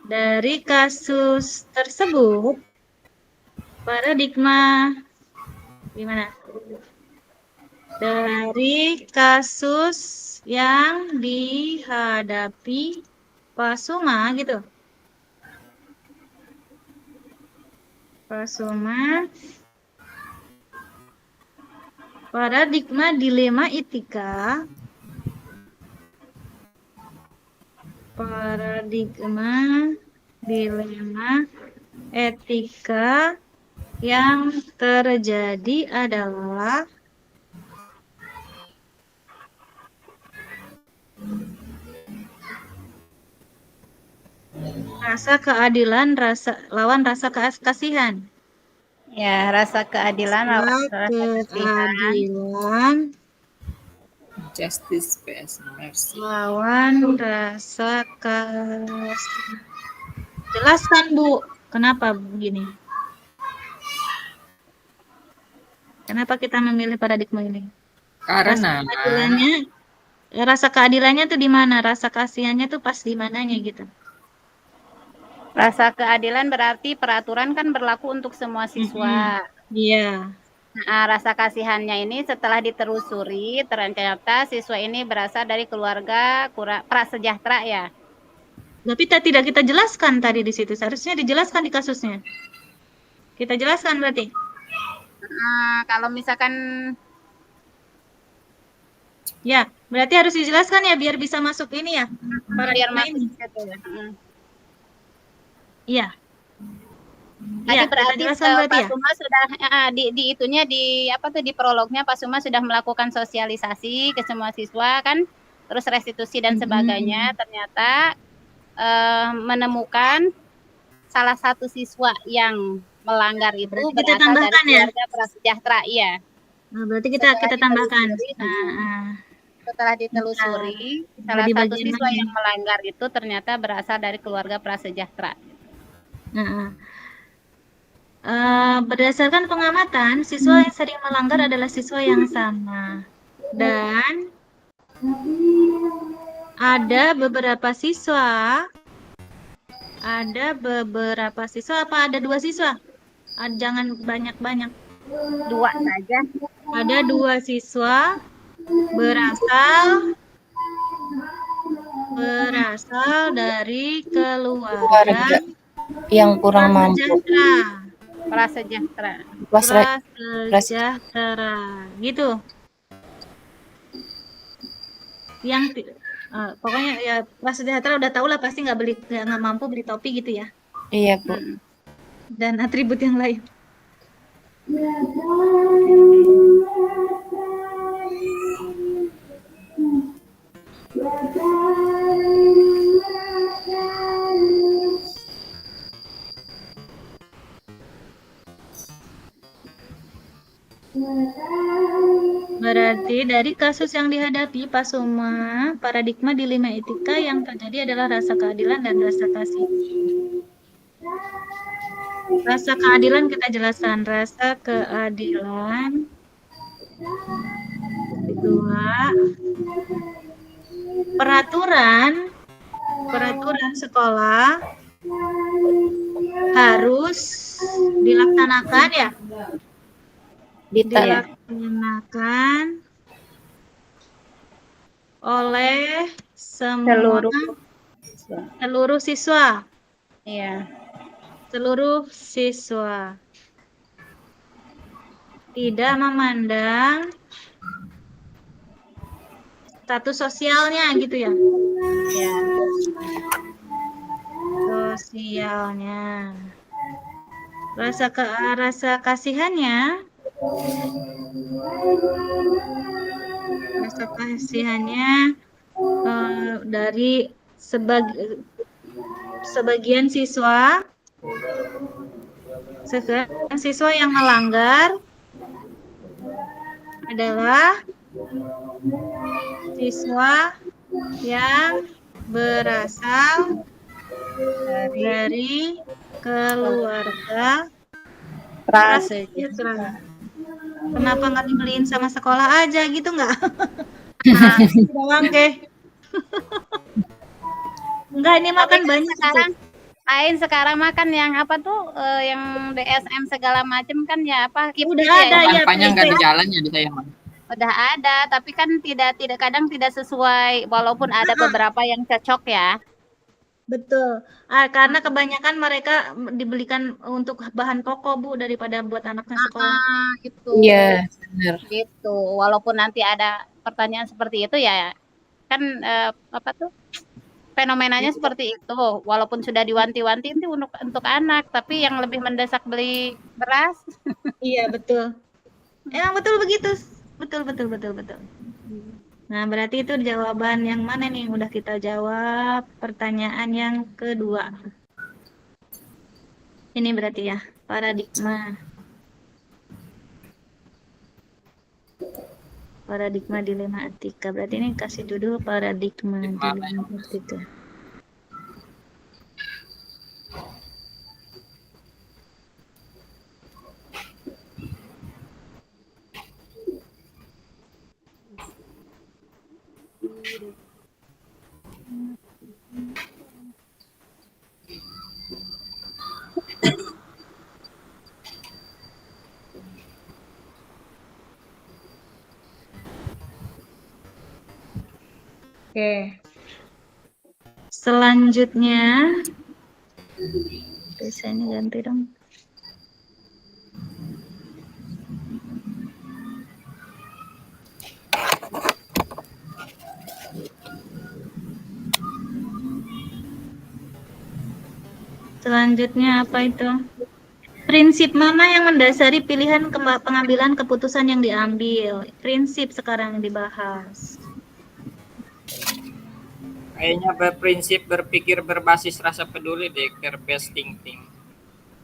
Dari kasus tersebut, paradigma gimana? Dari kasus yang dihadapi Pak Suma gitu. Pak Suma, paradigma dilema etika, paradigma dilema etika yang terjadi adalah rasa keadilan lawan rasa kasihan. Ya, rasa keadilan lawan rasa kasihan. Keadilan Justice vs mercy. lawan rasa kasihan. Jelaskan Bu, kenapa begini? Kenapa kita memilih paradigma ini? Karena rasa keadilannya tuh di mana? Rasa kasihannya tuh pas di mananya gitu? Rasa keadilan berarti peraturan kan berlaku untuk semua siswa. Iya. Nah, rasa kasihannya ini setelah ditelusuri, ternyata siswa ini berasal dari keluarga prasejahtera ya. Tapi tidak kita jelaskan tadi di situ. Seharusnya dijelaskan di kasusnya. Kita jelaskan berarti. Kalau misalkan Ya, berarti harus dijelaskan ya biar bisa masuk ini ya. biar Paradigma masuk ini. gitu ya. Iya. Tadi Iya, kita berarti jelaskan berarti Pak ya. Suma sudah di itunya di apa tuh di prolognya Pak Suma sudah melakukan sosialisasi ke semua siswa kan, terus restitusi dan sebagainya. Ternyata menemukan salah satu siswa yang melanggar itu Berarti kita berasal dari tambahkan ya. keluarga prasejahtera. Iya. Nah, berarti kita Setelah tambahkan. ditelusuri, Nah, setelah ditelusuri, salah di satu bagian siswa mana? yang melanggar itu ternyata berasal dari keluarga prasejahtera. Nah, berdasarkan pengamatan, siswa yang sering melanggar adalah siswa yang sama. Dan ada beberapa siswa apa ada 2 siswa? Jangan banyak-banyak. 2 saja. Ada 2 siswa berasal dari keluarga yang kurang mampu. Prasejahtera. Prasejahtera gitu. Yang pokoknya ya prasejahtera udah tahu lah pasti nggak mampu beli topi gitu ya. Iya, Bu. Dan atribut yang lain. Berarti dari kasus yang dihadapi Pak Suma, paradigma dilema etika yang terjadi adalah rasa keadilan dan rasa kasih. Rasa keadilan kita jelaskan. Rasa keadilan kedua, peraturan sekolah harus dilaksanakan ya. Dilaksanakan oleh seluruh siswa. Iya. Seluruh siswa. Tidak memandang status sosialnya gitu ya. Iya. Sosialnya. Rasa kasihannya dari sebagian siswa yang melanggar adalah siswa yang berasal dari keluarga prasejahtera. Kenapa nggak dibeliin sama sekolah aja gitu nggak? Doang deh. Enggak, ini makan banyak sekarang makan yang apa tuh yang DSM segala macam kan ya apa udah ada ya panjang nggak di jalan ya di saya mah. Udah ada tapi kan tidak kadang tidak sesuai walaupun ada beberapa yang cocok ya. Betul. Karena kebanyakan mereka dibelikan untuk bahan pokok Bu daripada buat anaknya sekolah. Gitu. Iya, benar. Gitu. Walaupun nanti ada pertanyaan seperti itu ya kan apa tuh fenomenanya seperti itu. Walaupun sudah diwanti-wanti itu untuk anak, tapi yang lebih mendesak beli beras. Iya betul. Emang betul begitu. Betul. Nah, berarti itu jawaban yang mana nih? Udah kita jawab pertanyaan yang kedua. Ini berarti ya, paradigma. Paradigma dilema etika. Berarti ini kasih judul paradigma dilema etika. Oke. Selanjutnya, desainnya ganti dong. Selanjutnya apa itu? Prinsip mana yang mendasari pilihan pengambilan keputusan yang diambil? Prinsip sekarang yang dibahas. Kayaknya berprinsip berpikir berbasis rasa peduli deh, care-based thinking.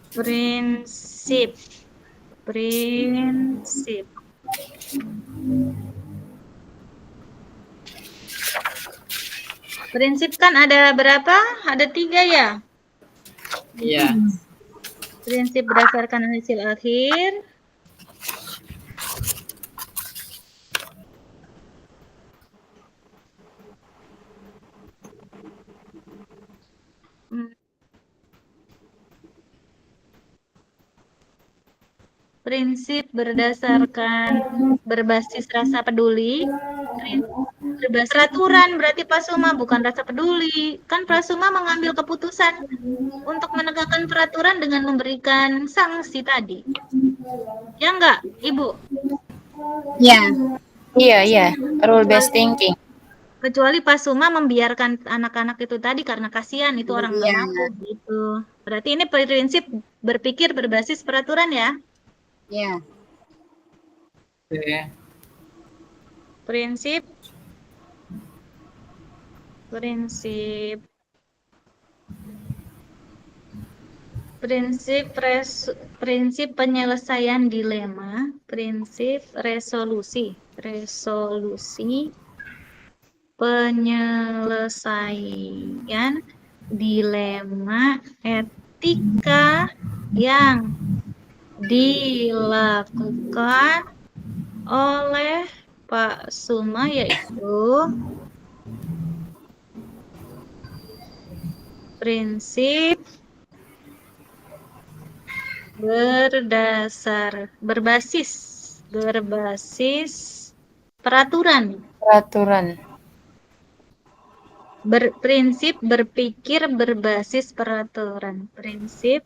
Prinsip. Prinsip. Prinsip kan ada berapa? Ada 3 ya? Iya. Prinsip berdasarkan hasil akhir. Prinsip berdasarkan berbasis rasa peduli. Berbasis peraturan berarti Pasuma bukan rasa peduli. Kan Pasuma mengambil keputusan untuk menegakkan peraturan dengan memberikan sanksi tadi. Ya enggak, Ibu? Ya. Iya, rule based thinking. Kecuali Pasuma membiarkan anak-anak itu tadi karena kasihan itu orang nggak Iya. mampu gitu. Berarti ini prinsip berpikir berbasis peraturan ya. Ya. Oke. Prinsip prinsip penyelesaian dilema, prinsip resolusi penyelesaian dilema etika yang dilakukan oleh Pak Suma yaitu prinsip berbasis peraturan. Prinsip berpikir berbasis peraturan. Prinsip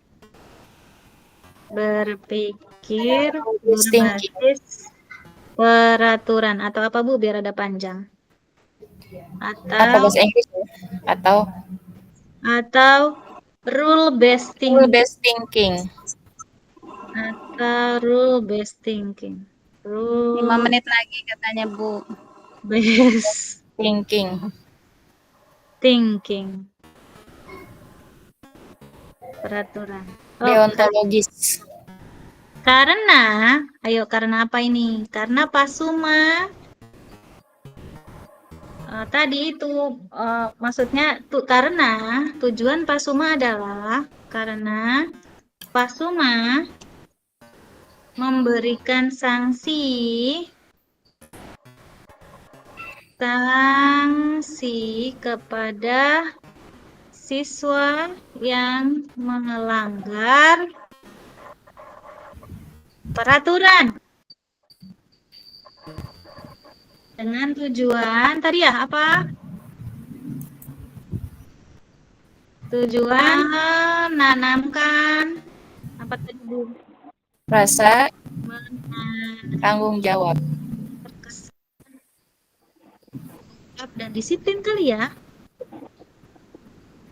berpikir berbasis peraturan atau apa Bu biar ada panjang? Apa bahasa Inggris? Atau rule based rule based thinking. Atau rule based thinking. 5 menit lagi katanya Bu. Based thinking. Peraturan. Deontologis. Karena apa ini? Karena Pasuma tadi itu maksudnya karena tujuan Pasuma adalah karena Pasuma memberikan sanksi kepada siswa yang melanggar peraturan dengan tujuan tadi ya apa? Tujuan menanamkan apa tadi Bu? Rasa tanggung jawab dan disiplin kali ya?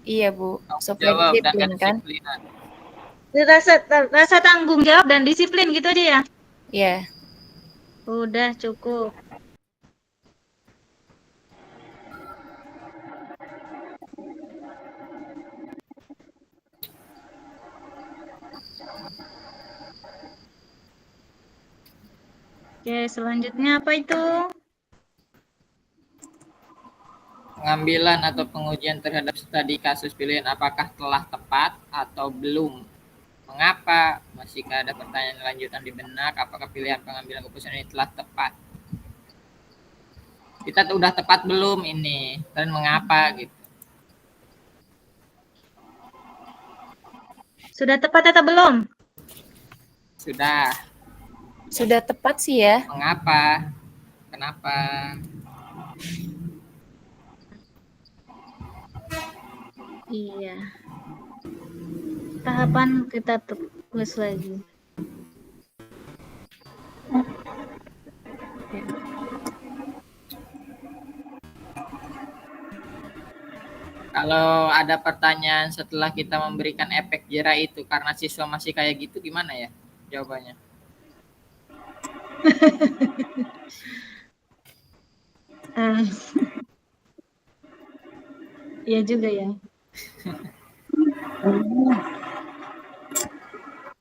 Iya Bu, supaya Jawab dan disiplin kan? Rasa tanggung jawab dan disiplin gitu aja ya? Iya. Udah cukup. Oke, selanjutnya apa itu? Pengambilan atau pengujian terhadap studi kasus pilihan apakah telah tepat atau belum? Mengapa? Masih ada pertanyaan lanjutan di benak, apakah pilihan pengambilan keputusan ini telah tepat? Kita udah tepat belum ini? Dan mengapa gitu? Sudah tepat atau belum? Sudah. Sudah tepat sih ya. Mengapa? Kenapa? Iya. Tahapan kita tulis lagi. Kalau ada pertanyaan setelah kita memberikan efek jera itu karena siswa masih kayak gitu, gimana ya jawabannya? Eh, Iya juga ya.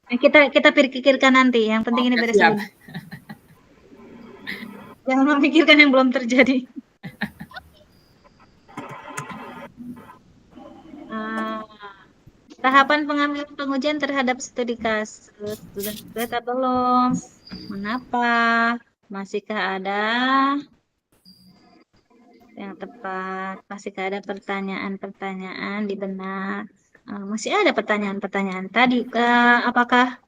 Kita pikirkan nanti. Yang penting ini Oke, beres siap. dulu. Jangan memikirkan yang belum terjadi. Tahapan pengambilan pengujian terhadap studi kasus sudah selesai atau belum? Mengapa? Masihkah ada yang tepat? Masihkah ada pertanyaan-pertanyaan di benak? Masih ada pertanyaan-pertanyaan. Tadi apakah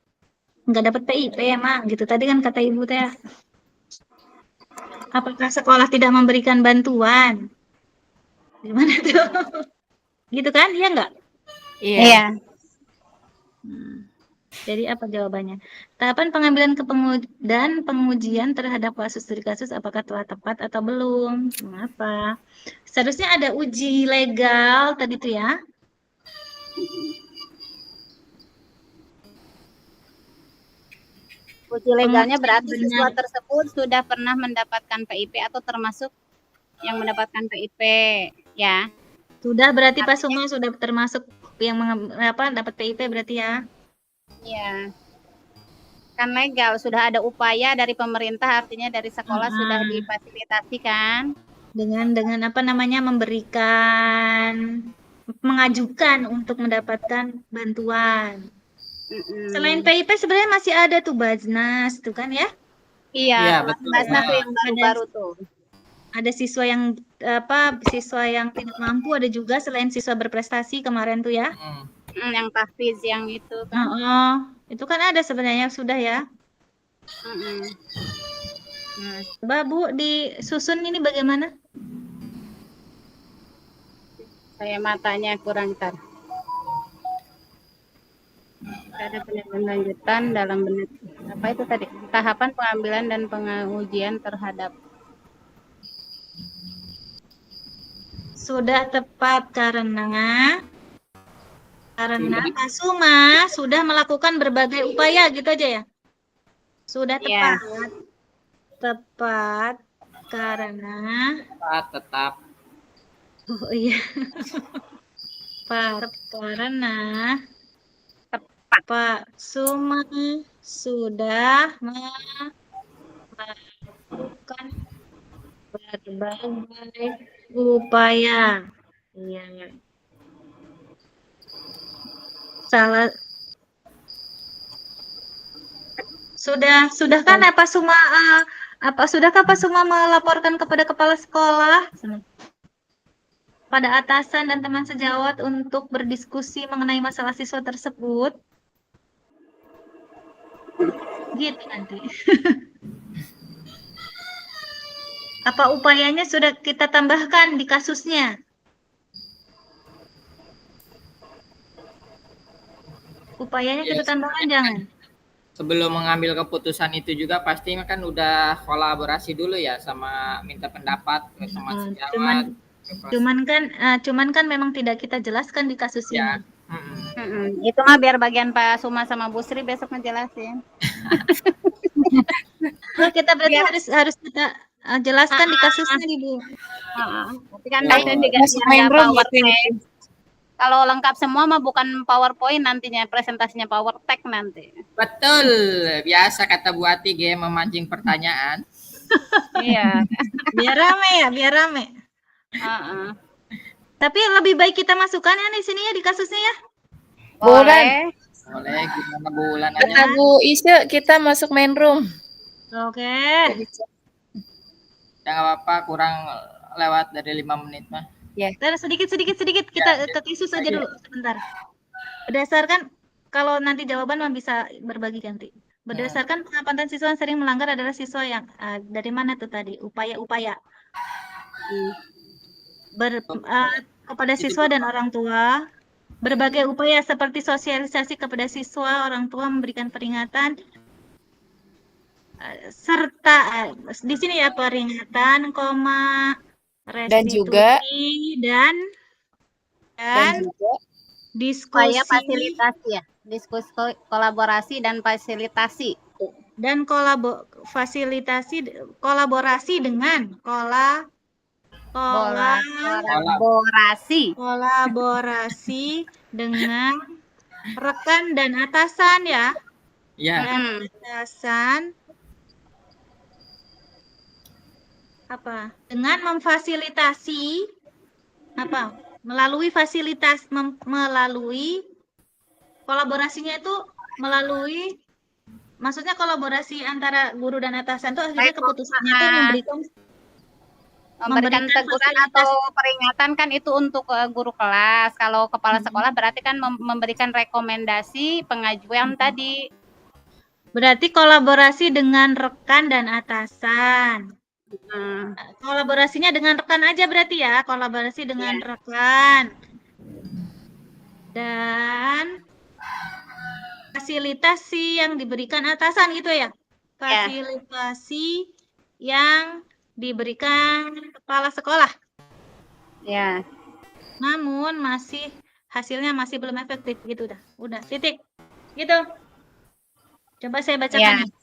nggak dapat PIP emang gitu? Tadi kan kata ibu teh. Apakah sekolah tidak memberikan bantuan? Gimana tuh? Gitu kan? Iya nggak? Iya. Jadi apa jawabannya? Tahapan pengambilan dan pengujian terhadap studi kasus apakah telah tepat atau belum? Mengapa? Seharusnya ada uji legal tadi tuh ya. Uji legalnya Pengujian berarti benar. siswa tersebut sudah pernah mendapatkan PIP atau termasuk yang mendapatkan PIP, ya. Sudah berarti Pak Suma sudah termasuk yang dapat PIP berarti ya. Iya. Kan legal, sudah ada upaya dari pemerintah, artinya dari sekolah sudah difasilitasi kan. Dengan apa namanya mengajukan untuk mendapatkan bantuan. Selain PIP sebenarnya masih ada tuh Baznas tuh kan ya? Iya, betul. Baznas tuh yang baru-baru tuh. Ada siswa yang tidak mampu, ada juga selain siswa berprestasi kemarin tuh ya. Yang tahfiz yang itu kan. Itu kan ada sebenarnya sudah ya. Nah, coba Bu disusun ini bagaimana? Saya matanya kurang tar. Ada penelitian lanjutan dalam apa itu tadi? Tahapan pengambilan dan pengujian terhadap. Sudah tepat karena Pak Suma sudah melakukan berbagai upaya gitu aja ya. Sudah tepat. Tepat karena tetap. Oh iya. Karena Pak Suma sudah melakukan berbagai upaya. Iya. Sudah kan sudahkah Pak Suma melaporkan kepada kepala sekolah pada atasan dan teman sejawat untuk berdiskusi mengenai masalah siswa tersebut? Gitu nanti. Apa upayanya sudah kita tambahkan di kasusnya? Upayanya kita tambahkan jangan? Sebelum mengambil keputusan itu juga pasti kan udah kolaborasi dulu ya sama minta pendapat ke teman sejawat. Cuman kan memang tidak kita jelaskan di kasus ini. Itu mah biar bagian Pak Suma sama Bu Sri besok ngejelasin. Kita berarti harus kita jelaskan di kasusnya nih Bu. Tapi kan nanti PowerPoint. Kalau lengkap semua mah bukan PowerPoint nantinya, presentasinya PowerTech nanti. Betul, biasa kata Bu Ati memancing pertanyaan. Iya. Biar rame. Tapi lebih baik kita masukkan ya di sini ya di kasusnya ya. Boleh. Gimana bulan aja. Kata Bu Isya kita masuk main room. Oke. Ya nggak apa-apa, kurang lewat dari 5 menit mah. Ya. Sedikit kita ke tisu saja dulu sebentar. Berdasarkan kalau nanti jawaban bisa berbagi nanti. Berdasarkan pengamatan siswa yang sering melanggar adalah siswa yang dari mana tuh tadi? Upaya-upaya. kepada siswa dan orang tua. Berbagai upaya seperti sosialisasi kepada siswa, orang tua, memberikan peringatan, serta di sini ya peringatan, koma, Dan juga restitusi dan juga Supaya diskusi fasilitasi ya, diskusi kolaborasi dan fasilitasi. dan kolaborasi dengan kolaborasi dengan rekan dan atasan ya. Iya. Dan atasan apa? Dengan memfasilitasi apa? Melalui kolaborasinya itu melalui, maksudnya kolaborasi antara guru dan atasan itu akhirnya keputusannya itu memberikan teguran atau peringatan kan itu untuk guru kelas. Kalau kepala sekolah berarti kan memberikan rekomendasi pengajuan tadi. Berarti kolaborasi dengan rekan dan atasan. Kolaborasinya dengan rekan aja berarti ya, kolaborasi dengan rekan. Dan fasilitasi yang diberikan atasan gitu ya. Fasilitasi yang diberikan kepala sekolah. Ya. Namun hasilnya masih belum efektif gitu udah titik. Gitu. Coba saya bacakan nih.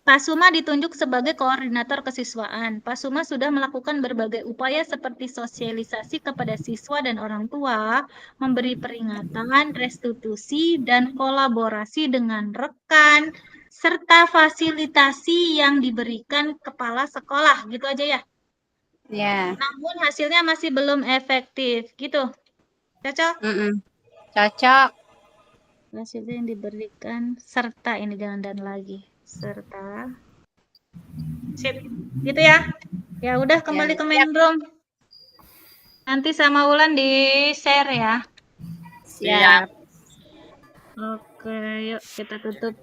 Pak Suma ditunjuk sebagai koordinator kesiswaan. Pak Suma sudah melakukan berbagai upaya seperti sosialisasi kepada siswa dan orang tua, memberi peringatan, restitusi, dan kolaborasi dengan rekan, serta fasilitasi yang diberikan kepala sekolah. Gitu aja ya? Ya. Namun hasilnya masih belum efektif. Gitu. Cocok? Cocok. Hasilnya yang diberikan, serta ini jangan dan lagi. Serta sip gitu ya. Ya udah kembali ke main room. Nanti sama Ulan di share ya. Siap. Oke, yuk kita tutup.